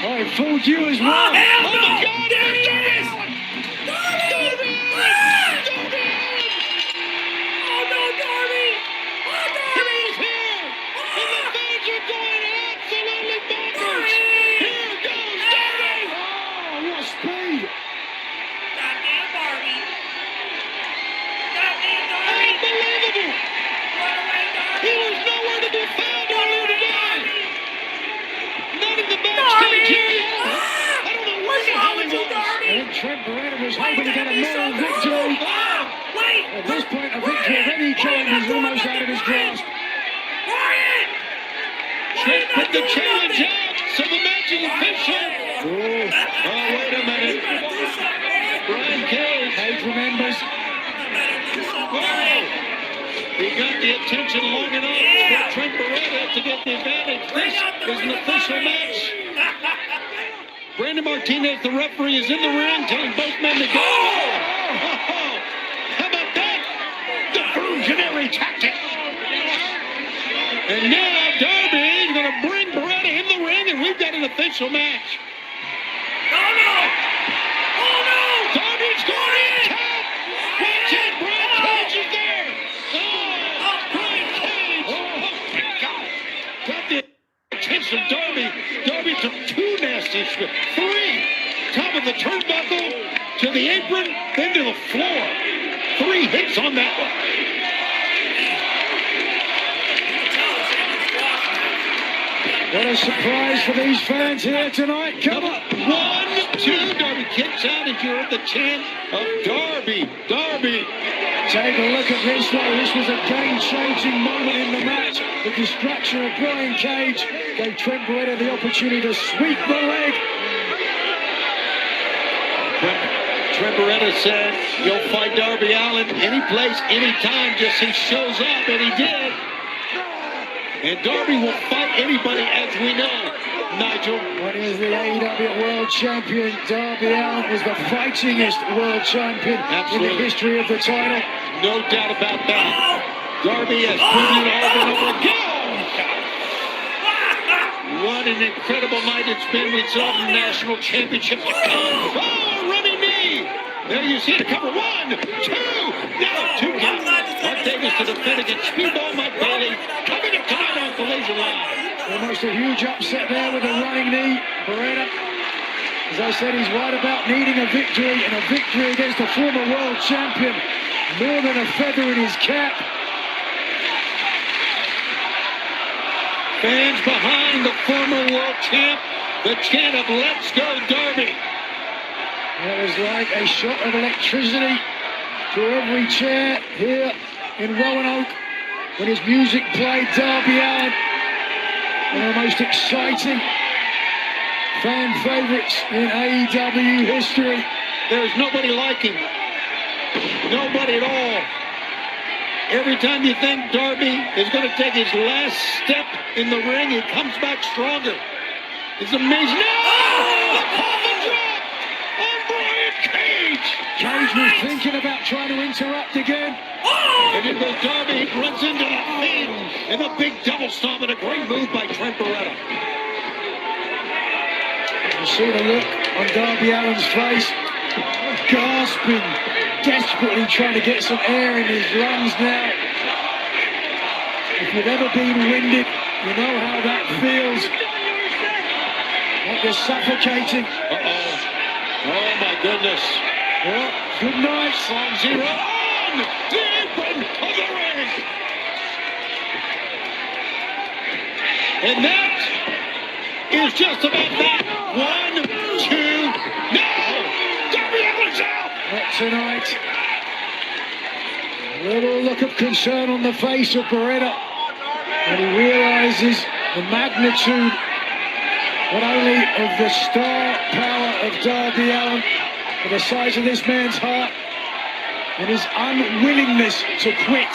Oh, he fooled you as well. Oh, hell my no. God. There he is. Darby! Oh, no, Darby. Oh, Darby. He's here. And the fans are going absolutely bonkers. Here goes Darby. Oh, what speed. Goddamn Darby. Goddamn Darby. Unbelievable. Run away, Darby. He was nowhere to be found earlier today. Not in the Darby. backstage area. I don't know where What's the wrong hell with he you, was. Darby? And Trent Beretta was Why hoping to you get gotta a be so moral cruel? victory. Wait. At this point, a victory of any kind is almost out of his grasp. Brian. Trent put the challenge out, so the match is official. Oh, wait a minute. Brian Cage remembers. Whoa. He got the attention long enough for Trent Beretta to get the advantage. This is an official match. Brandon Martinez, the referee, is in the ring, telling both men to go. Oh, how about that? Diversionary tactic. And now Darby is going to bring Beretta in the ring, and we've got an official match. Oh, no. Darby's going in. Count. Watch it. Brian Cage is there. Oh, Brian Cage. Oh, my God. Got the attention of Darby. Darby took two nasty shots. Three. Top of the turnbuckle to the apron, then to the floor. 3 hits on that one. What a surprise for these fans here tonight. Come on. 1, 2. Darby kicks out, and you heard the chant of Darby. Darby. Take a look at this, though. This was a game-changing moment in the match. The distraction of Brian Cage gave Trent Beretta the opportunity to sweep the leg. Trent Beretta said, you'll fight Darby Allin any place, anytime, just he shows up, and he did. And Darby will fight anybody, as we know, Nigel. When he was the AEW World Champion, Darby Allin was the fightingest World Champion in the history of the title. No doubt about that. Darby has proven it over and over again. What an incredible night it's been. We saw the national championship to come. Oh, a running knee. There you see it. Cover 1, 2. Now 2 count. Mark Davis to defend against Speedball Mike Bailey. Coming up tonight on Collision Live. Almost a huge upset there with a running knee. Beretta, as I said, he's right about needing a victory, and a victory against the former world champion. More than a feather in his cap. Fans behind the former world champ, the chant of Let's Go Darby. It was like a shot of electricity through every chair here in Roanoke when his music played. Darby Allin, one of the most exciting fan favorites in AEW history. There's nobody like him. Nobody at all. Every time you think Darby is going to take his last step in the ring, he comes back stronger. It's amazing. No! The coffin drop on Brian Cage. Cage was thinking about trying to interrupt again. And then goes Darby, runs into the Fiend, and a big double stomp, and a great move by Trent Beretta. You see the look on Darby Allin's face, gasping, desperately trying to get some air in his lungs now. If you've ever been winded, you know how that feels. Like you're suffocating. Uh-oh. Oh, my goodness. Well, good night. From 0 on the apron of the ring. And that is just about that. 1, 2, no! Darby Allin's out! Not tonight. A little look of concern on the face of Beretta. And he realizes the magnitude not only of the star power of Darby Allin, but the size of this man's heart. and his unwillingness to quit.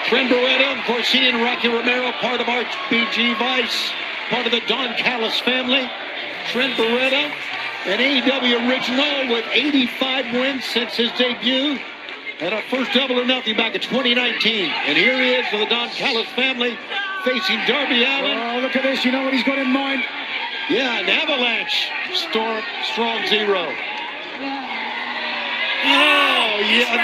Trent Beretta, of course, he and Rocky Romero, part of RBG Vice, part of the Don Callis family. Trent Beretta, an AEW original with 85 wins since his debut, and a first double or nothing back in 2019. And here he is with the Don Callis family facing Darby Allin. Oh, look at this. You know what he's got in mind? Yeah, an avalanche. Strong zero. Oh, yeah,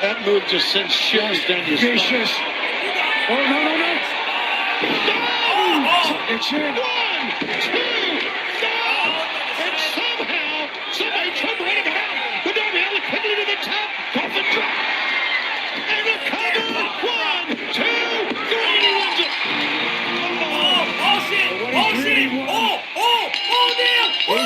that move just sends shivers down your spine. Vicious. Oh, no. One, two, and somehow somebody Trent Beretta got out. But Darby Allin quickly to the top. Coffin drop. And a cover. 1, 2, 3. And he wins it. Oh, shit. Oh, damn. Oh,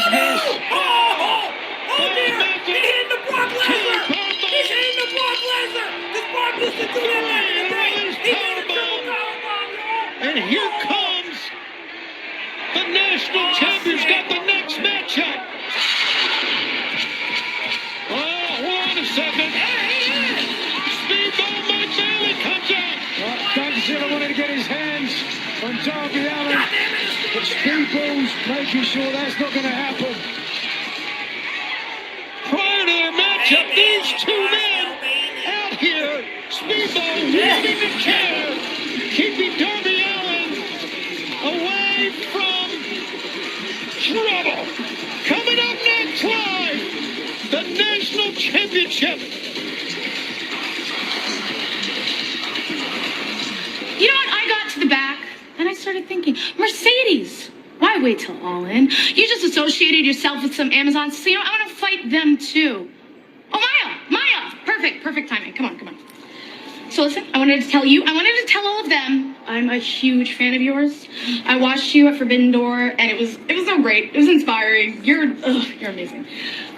dear. He's hitting the Brock Lesnar. He's hitting the Brock Lesnar. This Brock used to do that back in the day. He did a triple powerbomb, y'all. And here comes the national champions. Got the next matchup. Oh, hold on a second. Speedball Mike Bailey comes out. Godzilla wanted to get his hands on Darby Allin, but Speedball's making sure that's not going to happen. Prior to their matchup, these two men out here, Speedball holding the chair, keeping Darby Allin away from trouble. Coming up next live, the national championship. You know what? I got to the back and I started thinking, Mercedes, why wait till All In? You just associated yourself with some Amazons, so you know, I want to fight them too. Oh, Maya, perfect timing. Come on. So listen, I wanted to tell all of them, I'm a huge fan of yours. I watched you at Forbidden Door, and it was so great. It was inspiring. You're amazing.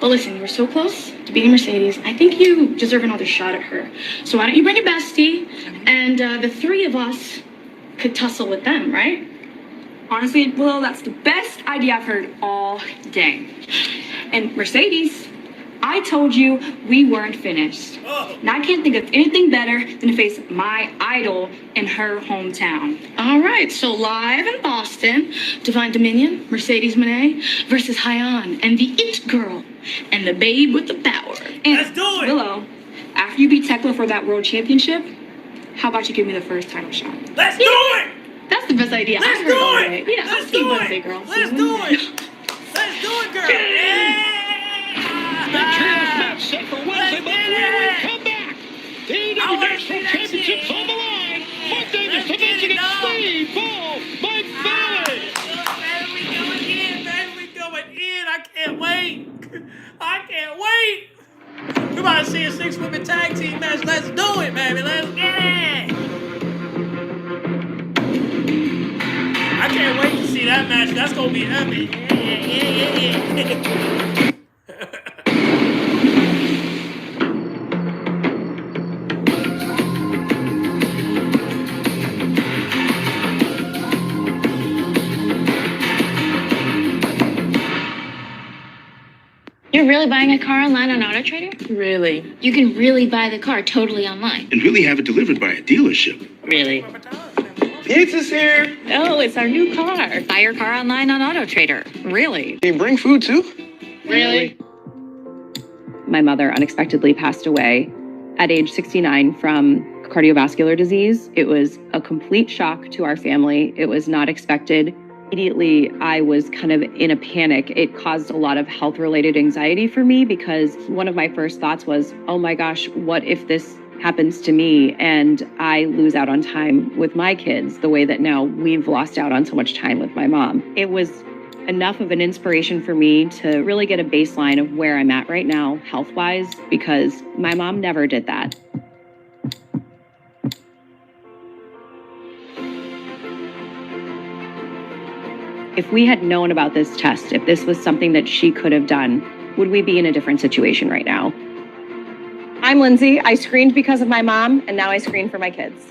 But listen, you were so close to beating Mercedes. I think you deserve another shot at her. So why don't you bring your bestie, and the three of us could tussle with them, right? Honestly, Willow, that's the best idea I've heard all day. And Mercedes, I told you we weren't finished. Now I can't think of anything better than to face my idol in her hometown. All right, so live in Boston, Divine Dominion, Mercedes Moné versus Hyan and the It Girl and the Babe with the Power. And let's do it! Willow, after you beat Tekla for that world championship, how about you give me the first title shot? Let's do it! That's the best idea Let's I've heard all do it! day. Yeah, Let's do it! girl. Let's do it! Let's do it, girl! Yeah! The trios match set for Wednesday, but when we come back, the AEW National Championship's on the line. Mark Davis defending it, Speedball Mike Bailey. Man, we going in. I can't wait. We're about to see a 6-woman tag team match. Let's do it, baby. Let's get it. I can't wait to see that match. That's going to be epic. Yeah. You're really buying a car online on AutoTrader? Really? You can really buy the car totally online. And really have it delivered by a dealership. Really? Pizza's here. Oh, it's our new car. Buy your car online on AutoTrader. Really? Can you bring food too? Really? My mother unexpectedly passed away at age 69 from cardiovascular disease. It was a complete shock to our family. It was not expected. Immediately, I was kind of in a panic. It caused a lot of health-related anxiety for me because one of my first thoughts was, oh my gosh, what if this happens to me and I lose out on time with my kids the way that now we've lost out on so much time with my mom. It was enough of an inspiration for me to really get a baseline of where I'm at right now, health-wise, because my mom never did that. If we had known about this test, if this was something that she could have done, would we be in a different situation right now? I'm Lindsay. I screened because of my mom, and now I screen for my kids.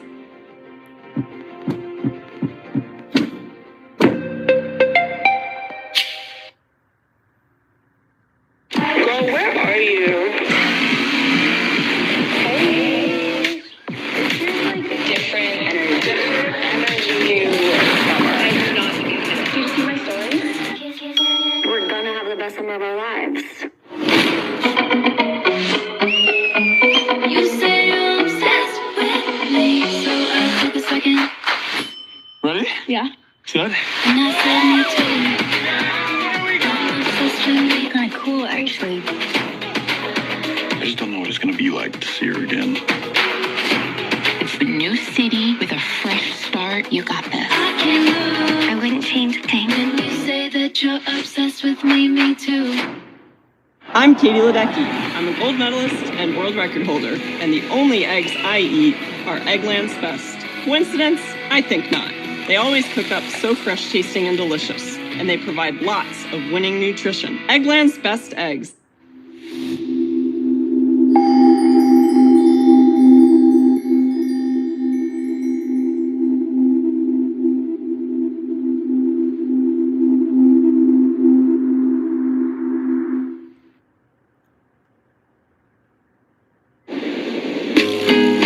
Ready? Yeah. Good. Kind of cool, actually. I just don't know what it's gonna be like to see her again. It's a new city with a fresh start. You got this. I wouldn't change a thing. When you say that you're obsessed with me too. I'm Katie Ledecky. I'm a gold medalist and world record holder, and the only eggs I eat are Eggland's Best. Coincidence? I think not. They always cook up so fresh tasting and delicious, and they provide lots of winning nutrition. Eggland's Best Eggs.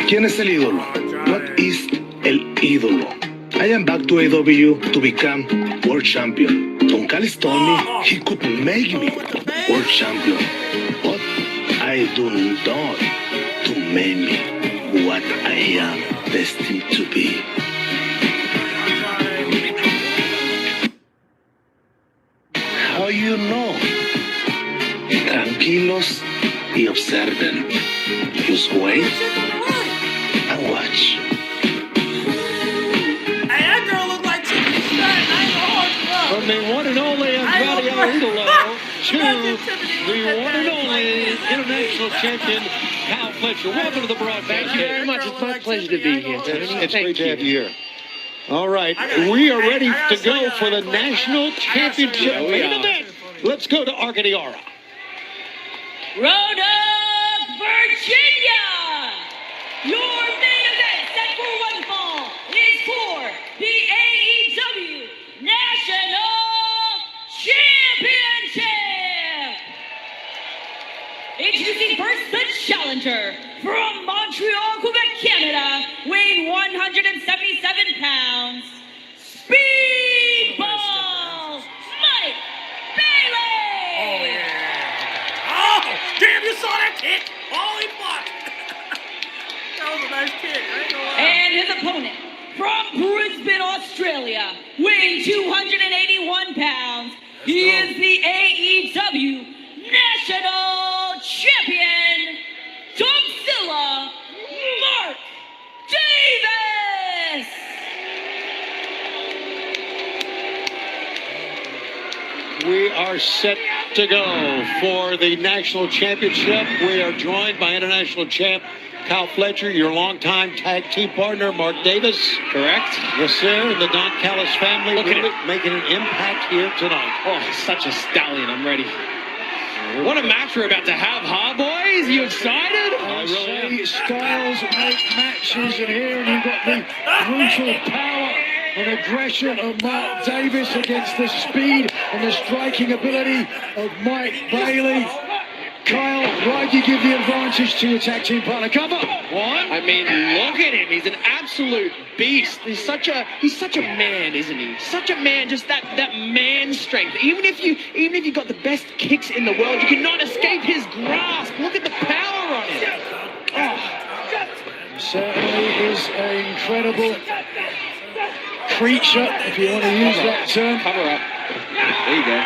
¿Quién es el ídolo? What is el ídolo? I am back to AW to become world champion. Don Callis told me he could make me world champion, but I do not to make me what I am destined to be. How you know? Tranquilos y observen. Just wait and watch. From the one and only Andrade El Idolo to the one and only international champion, Kyle Fletcher. Welcome to the broadcast. Thank you very much. It's my pleasure to be here, Tony. It's great to have you here. All right, we are ready to go for the national championship main event. Let's go to Arcadiara. Roanoke, Virginia! Your main event set for one fall is for the AEW National Championship! Introducing first the challenger from Montreal, Quebec, Canada, weighing 177 pounds, Speedball Mike Bailey! Oh, yeah. Oh, damn, you saw that kick? Holy fuck. That was a nice kick. I ain't gonna lie. And his opponent from Brisbane, Australia, weighing 281 pounds, he is the AEW National Champion, Dougzilla Mark Davis! We are set to go for the national championship. We are joined by international champ Kyle Fletcher, your longtime tag team partner, Mark Davis. Correct. Yes, sir. And the Don Callis family Look at really it. making an impact here tonight. Oh, such a stallion. I'm ready. What a match we're about to have, huh, boys? You excited? I really styles make matches, and here you've got the brutal power and aggression of Mark Davis against the speed and the striking ability of Mike Bailey. Kyle, why do you give the advantage to your tag team partner? Come on! What? I mean, look at him. He's an absolute beast. He's such a man, isn't he? Such a man, just that man strength. Even if you got the best kicks in the world, you cannot escape his grasp. Look at the power on him. Oh. Certainly is an incredible creature, if you want to use that term. Cover up. There you go.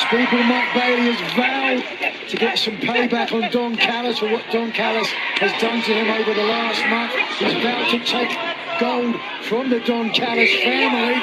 Speedball Mike Bailey has vowed to get some payback on Don Callis for what Don Callis has done to him over the last month. He's vowed to take gold from the Don Callis family.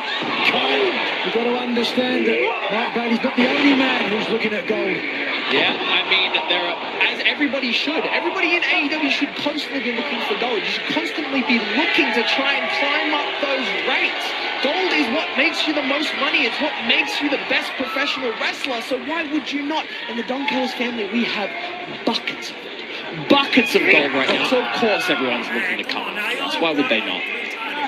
Kyle, you've got to understand that Mike Bailey's not the only man who's looking at gold. Yeah, I mean, as everybody should. Everybody in AEW should constantly be looking for gold. You should constantly be looking to try and climb up those rates. Gold is what makes you the most money. It's what makes you the best professional wrestler. So why would you not? In the Don Callis family, we have buckets of it. Buckets of gold right now. So of course everyone's looking to come after us. Why would they not?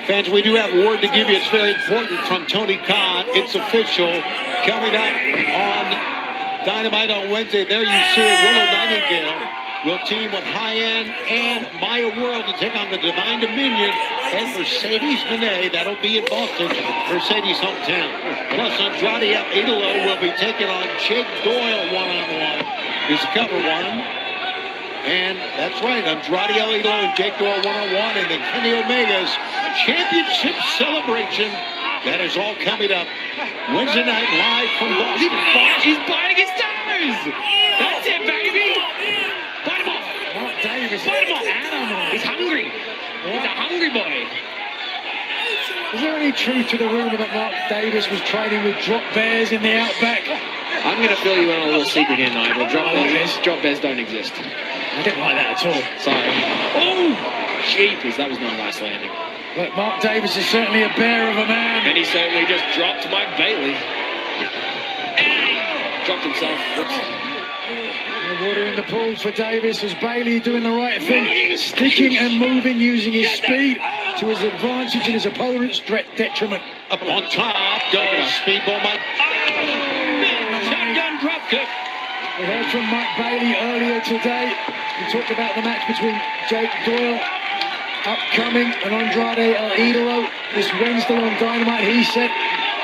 Fans, we do have a word to give you. It's very important from Tony Khan. It's official. Coming up on Dynamite on Wednesday. There you see it. Willow Nightingale will team with High-End and Maya World to take on the Divine Dominion and Mercedes Moné. That'll be in Boston, Mercedes' hometown. Plus, Andrade El Idolo will be taking on Jake Doyle one-on-one. He's cover one. And that's right, Andrade El Idolo and Jake Doyle one-on-one, and then Kenny Omega's championship celebration. That is all coming up Wednesday night live from Boston. He's biting his toes. That's it, baby. Bite him off. Mark Davis. Bite him off. He's hungry. He's a hungry boy. Is there any truth to the rumor that Mark Davis was training with drop bears in the outback? I'm going to fill you in on a little secret here, Nigel. Drop bears don't exist. I didn't like that at all. Sorry. Oh, jeepers, that was not a nice landing. Look, Mark Davis is certainly a bear of a man. And he certainly just dropped Mike Bailey. Dropped himself. Whoops. The water in the pool for Davis as Bailey doing the right thing, sticking and moving, using his speed to his advantage and his opponent's detriment. Up on top goes Speedball Mike. Shotgun drop kick. We heard from Mike Bailey earlier today. We talked about the match between Jake Doyle upcoming and Andrade El Idolo this Wednesday on Dynamite. He said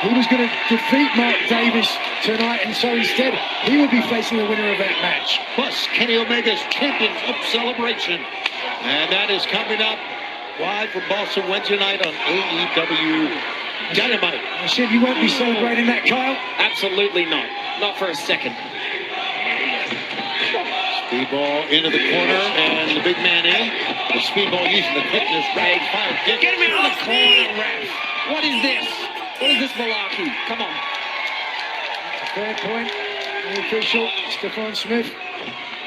he was going to defeat Mark Davis tonight, and so instead he will be facing the winner of that match. Plus Kenny Omega's Championship celebration. And that is coming up live from Boston Wednesday night on AEW Dynamite. I said you won't be celebrating that, Kyle? Absolutely not. Not for a second. Speedball into the corner, and the big man in. The Speedball using the quickness. Right. Get him out of the corner, ref. What is this? What is this malarkey? Come on. Fair point. The official, Stefan Smith.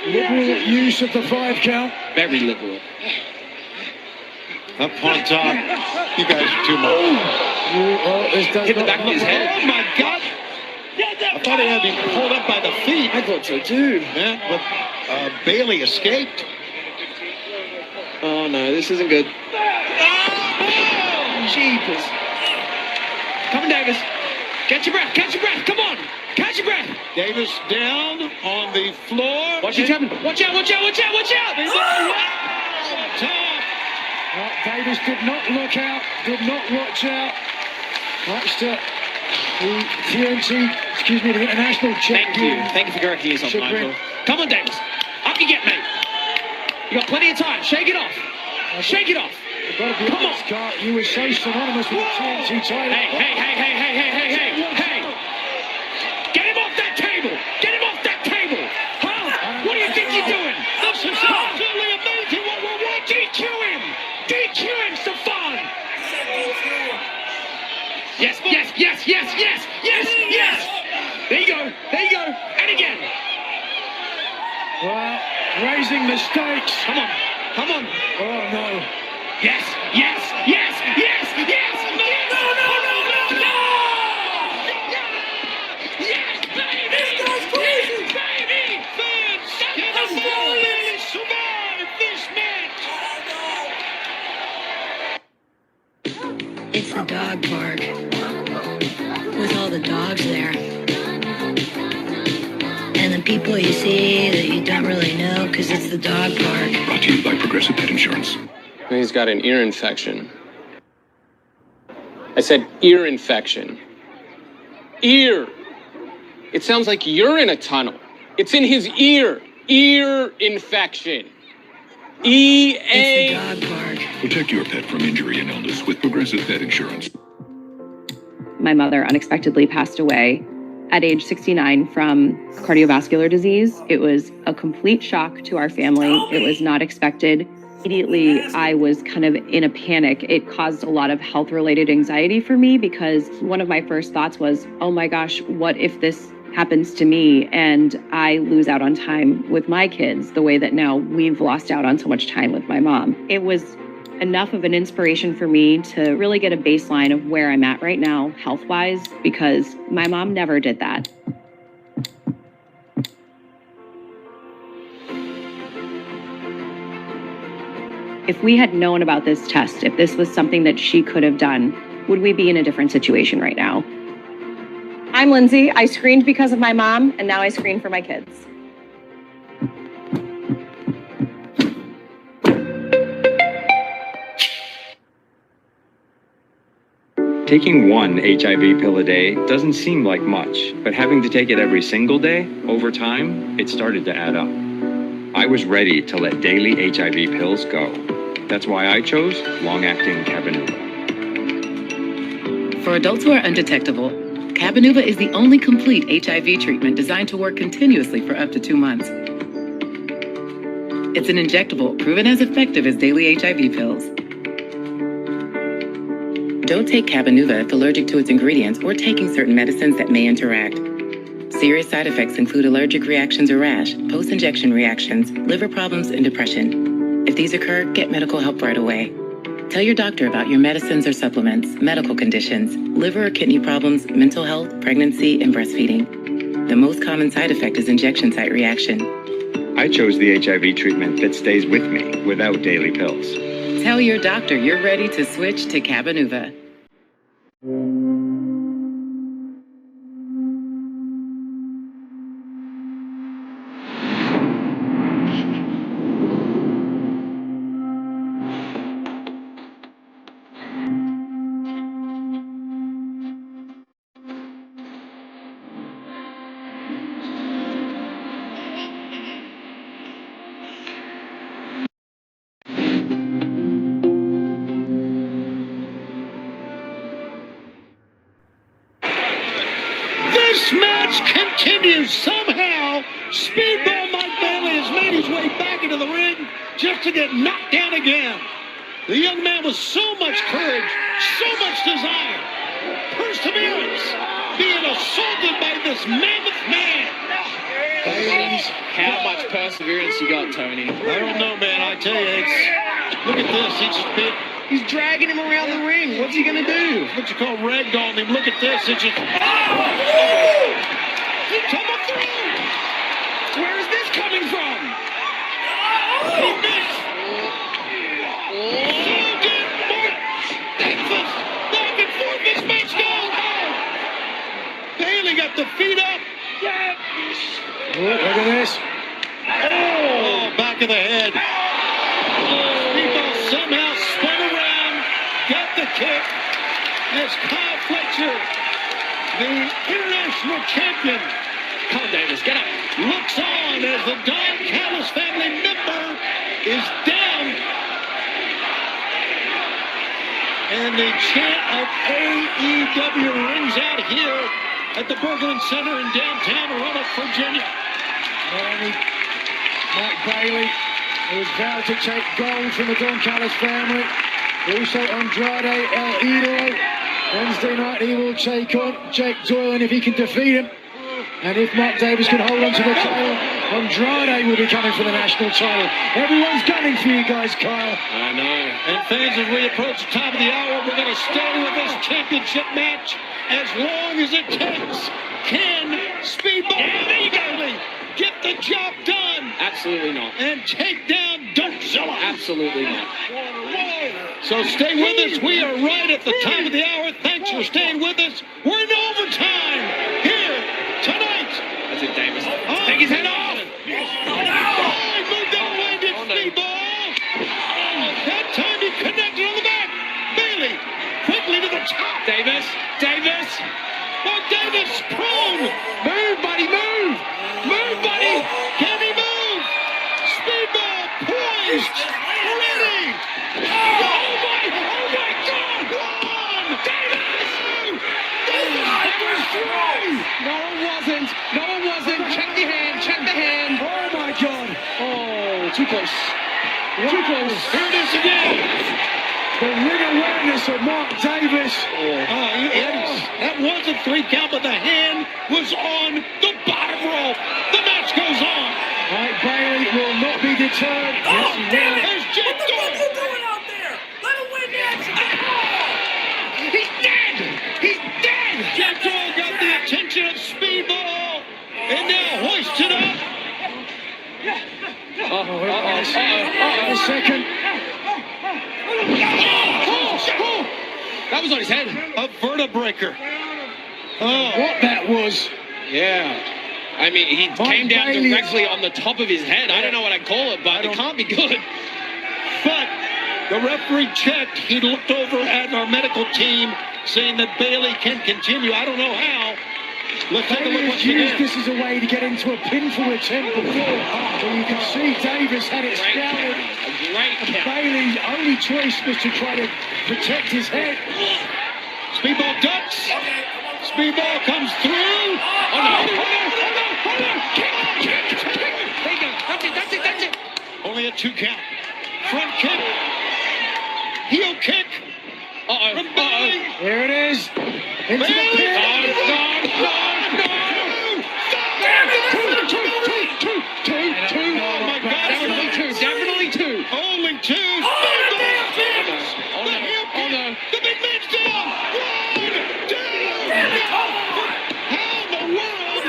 Liberal use of the 5 count. Very liberal. Up on top. You guys are too much. Hit the back of his head. Oh, my God. I thought he had been pulled up by the feet. I thought so, too. Yeah, but Bailey escaped. Oh, no, this isn't good. Oh, jeepers. Come on, Davis. Catch your breath. Catch your breath. Come on. Catch your breath. Davis down on the floor. Watch your tapping. Watch out. Watch out. Watch out. Watch out. Davis did not look out. Did not watch out. Much to the TNT, the international champion. Thank you for correcting yourself, Nigel. Come on, Davis. Up you get, mate. You got plenty of time. Shake it off. Shake it off. Come on. Scott, you were so synonymous with the TNT title. Hey. Get him off that table. Get him off that table. Huh? What do you think you're doing? This is absolutely amazing what we're watching. DQ him. DQ him, Stefan. Yes. There you go. And again. Well, raising the stakes. Come on. Oh, no. Yes. Yes, baby. This guy's crazy. Baby. Fans, can the Marlins survive this match? It's the dog park with all the dogs there. And the people you see that you don't really know because it's the dog park. Brought to you by Progressive Pet Insurance. He's got an ear infection. I said ear infection. Ear. It sounds like you're in a tunnel. It's in his ear. Ear infection. E-A. It's the dog park. Protect your pet from injury and illness with Progressive Pet Insurance. My mother unexpectedly passed away at age 69 from cardiovascular disease. It was a complete shock to our family. It was not expected. Immediately, I was kind of in a panic. It caused a lot of health-related anxiety for me because one of my first thoughts was, oh my gosh, what if this happens to me and I lose out on time with my kids the way that now we've lost out on so much time with my mom. It was enough of an inspiration for me to really get a baseline of where I'm at right now health-wise because my mom never did that. If we had known about this test, if this was something that she could have done, would we be in a different situation right now? I'm Lindsay. I screened because of my mom, and now I screen for my kids. Taking one HIV pill a day doesn't seem like much, but having to take it every single day, over time, it started to add up. I was ready to let daily HIV pills go. That's why I chose long-acting Cabenuva. For adults who are undetectable, Cabenuva is the only complete HIV treatment designed to work continuously for up to 2 months. It's an injectable proven as effective as daily HIV pills. Don't take Cabenuva if allergic to its ingredients or taking certain medicines that may interact. Serious side effects include allergic reactions or rash, post-injection reactions, liver problems, and depression. If these occur, get medical help right away. Tell your doctor about your medicines or supplements, medical conditions, liver or kidney problems, mental health, pregnancy, and breastfeeding. The most common side effect is injection site reaction. I chose the HIV treatment that stays with me without daily pills. Tell your doctor you're ready to switch to Cabenuva. This match continues somehow. Speedball Mike Bailey has made his way back into the ring just to get knocked down again. The young man with so much courage, so much desire, perseverance, being assaulted by this mammoth man. How much perseverance you got, Tony? I don't know, man. I tell you, look at this. He's dragging him around the ring. What's he gonna do? What you call ragdolling him. Look at this. It's just. Come up through! Where is this coming from? He missed. Back and forth this match goes. Bailey got the feet up. Look at this. Oh, back of the head. Speedball somehow spun around, got the kick. As Kyle Fletcher, the international champion, Come on, Davis, get up. looks on as the Don Callis family member is down. And the chant of AEW rings out here at the Berglund Center in downtown Roanoke, Virginia. Not only Mike Bailey, who was vowed to take gold from the Don Callis family, also Andrade El Idolo. Wednesday night he will take on Jake Doyle, and if he can defeat him, and if Mark Davis can hold on to the title, Andrade will be coming for the national title. Everyone's gunning for you guys, Kyle. I know. And fans, as we approach the top of the hour, we're going to stay with this championship match as long as it takes. Can Speedball Bailey get the job done? Absolutely not. And take down Donkzilla? Absolutely not. So stay with us. We are right at the top of the hour. Thanks for staying with us. We're in overtime here tonight. That's it, Davis. Take his head off. Moved that way, did Speedball. That time he connected on the back. Bailey quickly to the top. Davis. Mark Davis prone. Move, buddy, move. Move, buddy. Can he move? Speedball poised. Ready. Oh my God. One. Davis. No one wasn't. Check the hand. Oh my God. Oh, too close. Too close. Here it is again. The ring awareness of Mark Davis. That was a 3 count, but the hand was on the bottom rope. The match goes on. Mike Bailey will not be deterred. Oh, damn it! There's Jake What the fuck Doyle. you doing out there? Let him win the action. He's dead. Jake Doyle got the attention of Speedball and now hoisted up. A second. That was on his head. A vertebreaker. What that was. Yeah. I mean, he came down Bailey directly on the top of his head. I don't know what I'd call it, but it can't be good. But the referee checked. He looked over at our medical team saying that Bailey can continue. I don't know how. Let's take a look what's used in. this as a way to get into a pinfall attempt before. But you can see Davis had it scouted. And Bailey's only choice was to try to protect his head. Speedball ducks. Speedball comes through. Oh, no. Hold on. Kick. There you go. That's it. Only a 2 count. Front kick. Heel kick. From Bailey. Here it is. Into the Bailey. pin. Two. Oh, my God. Definitely two. Only 2. Oh, no. The big man's down. 1, 2. How in the world?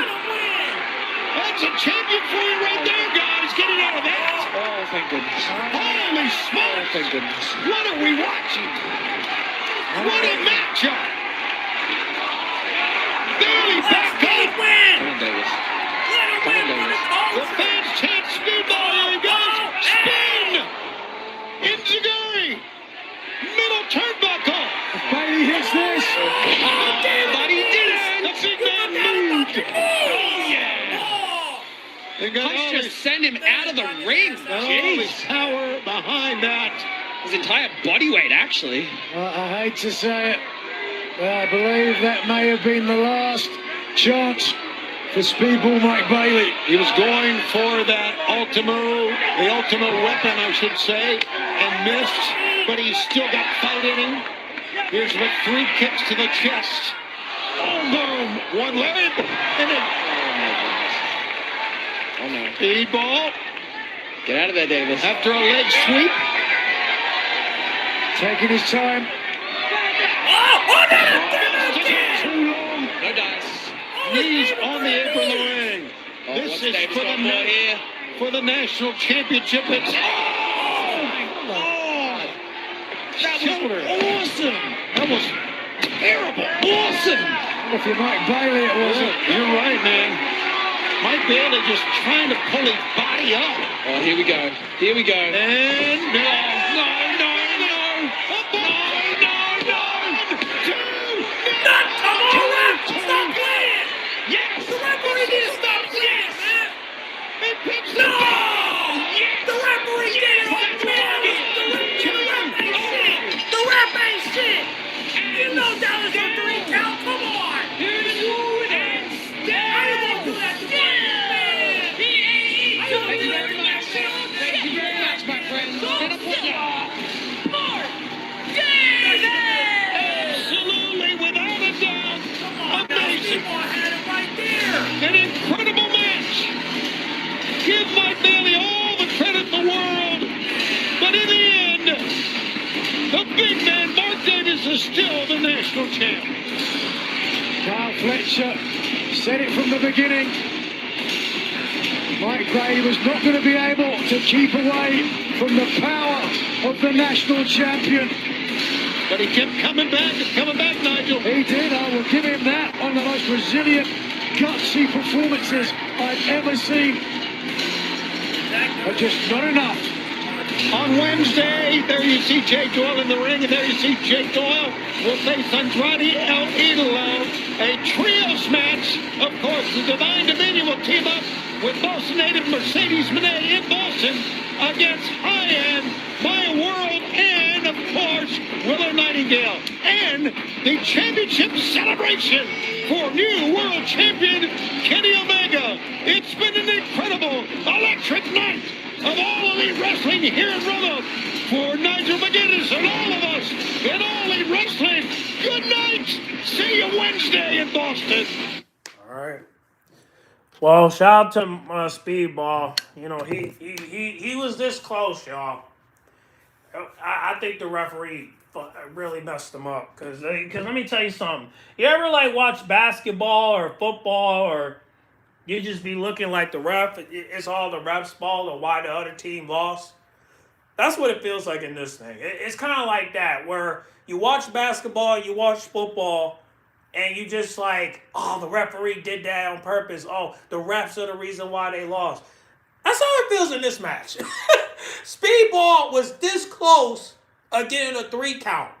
That's a champion for you right there, guys. Get it out of that. Oh, thank goodness. Holy smokes. Oh, thank goodness. What are we watching? What a matchup. Bailey back up. Come on, Davis. The fans chant Speedball. Here he goes. Spin. Enziguri. Middle turnbuckle. Bailey hits this. But he did it. The big man moved. Oh, yeah. They got all Punch this, just send him out of the ring. got all this Jeez. power behind that. His entire body weight, actually. I hate to say it, but I believe that may have been the last chance for Speedball Mike Bailey. He was going for that the ultimate weapon, I should say, and missed, but he's still got fight in him. Here's with 3 kicks to the chest. Boom! One leg, and then Oh, no. Speedball Get out of there, Davis. after a leg sweep. Taking his time. Too long. No dice. Knees on the apron of the ring. Oh, This what's is Davis for the, going for here? for the national championship. It's that was awesome. That was terrible. Awesome. If you're Mike Bailey, it wasn't. You're right, man. Mike Bailey just trying to pull his body up. Oh, here we go. And no. Stop playing! Yes! The referee need to stop playing, man! He picks No! Yes! The referee did it right there! The ref ain't shit! You know that was a 3 count, come on! How you gonna do that to me, man? How you gonna do that to me? Thank you very much, my friend. Been a pleasure. Absolutely, without a doubt. Amazing. People had it right there! An incredible match. Give Mike Bailey all the credit in the world. But in the end, the big man, Mark Davis, is still the national champ. Carl Fletcher said it from the beginning. Mike Bailey was not going to be able to keep away from the power of the national champion. But he kept coming back, Nigel. He did. I will give him that. One of the most resilient, gutsy performances I've ever seen. But just not enough. On Wednesday, there you see Jay Doyle in the ring, and there you see Jay Doyle will face Andrade El Idolo. A trios match. Of course, the Divine Dominion will team up with Boston native Mercedes Moné in Boston against High-End, Maya World, and, of course, Willow Nightingale. And the championship celebration for new world champion Kenny Omega. It's been an incredible, electric night of All Elite Wrestling here in Roanoke. For Nigel McGuinness and all of us in All Elite Wrestling, good night. See you Wednesday in Boston. All right. Well, shout out to Speedball. You know, he was this close, y'all. I think the referee really messed him up. Because let me tell you something. You ever, like, watch basketball or football, or you just be looking like the ref, it's all the ref's fault or why the other team lost? That's what it feels like in this thing. It's kind of like that, where you watch basketball, you watch football, and you just like, oh, the referee did that on purpose. Oh, the refs are the reason why they lost. That's how it feels in this match. Speedball was this close of getting a 3 count.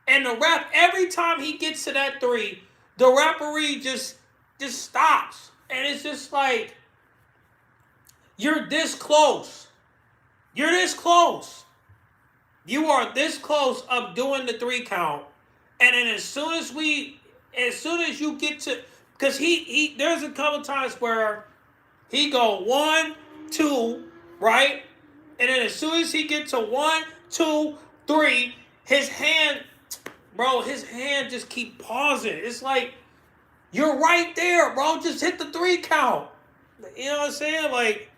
And the ref, every time he gets to that 3, the referee just just stops. And it's just like, you're this close. You're this close. You are this close of doing the 3 count. And then as soon as you get to, because he there's a couple times where he go 1, 2, right? And then as soon as he gets to 1, 2, 3, his hand just keep pausing. It's like, you're right there, bro. Just hit the 3 count. You know what I'm saying? Like,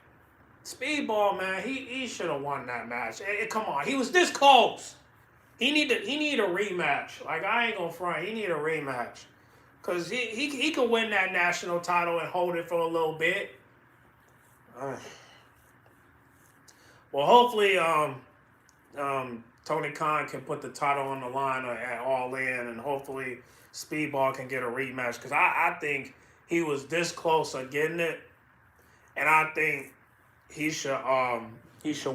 Speedball, man, he should have won that match. Come on, he was this close. He need a rematch. Like, I ain't gonna front. He need a rematch. Because he could win that national title and hold it for a little bit. Well, hopefully, Tony Khan can put the title on the line at All In, and hopefully Speedball can get a rematch. Because I think he was this close of getting it, and I think he should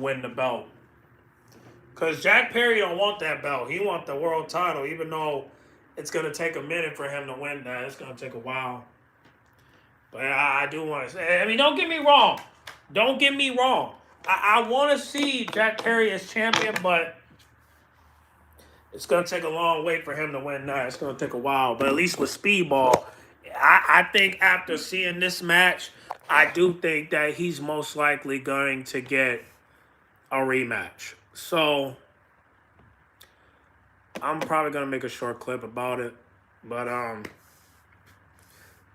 win the belt. Because Jack Perry don't want that belt. He want the world title, even though it's going to take a minute for him to win that. It's going to take a while. But I do want to say, I mean, don't get me wrong. Don't get me wrong. I want to see Jack Perry as champion, but it's going to take a long wait for him to win that. It's going to take a while. But at least with Speedball, I think after seeing this match, I do think that he's most likely going to get a rematch. So I'm probably going to make a short clip about it. But other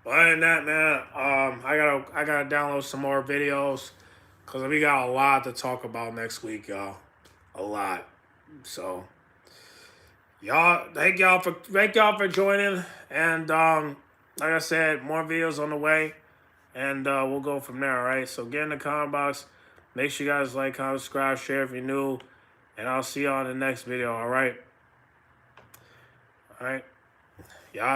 than that, man, I gotta download some more videos because we got a lot to talk about next week, y'all. A lot. So y'all, thank y'all for joining. And like I said, more videos on the way. And we'll go from there, all right? So get in the comment box. Make sure you guys like, comment, subscribe, share if you're new. And I'll see y'all in the next video, all right? All right? Y'all have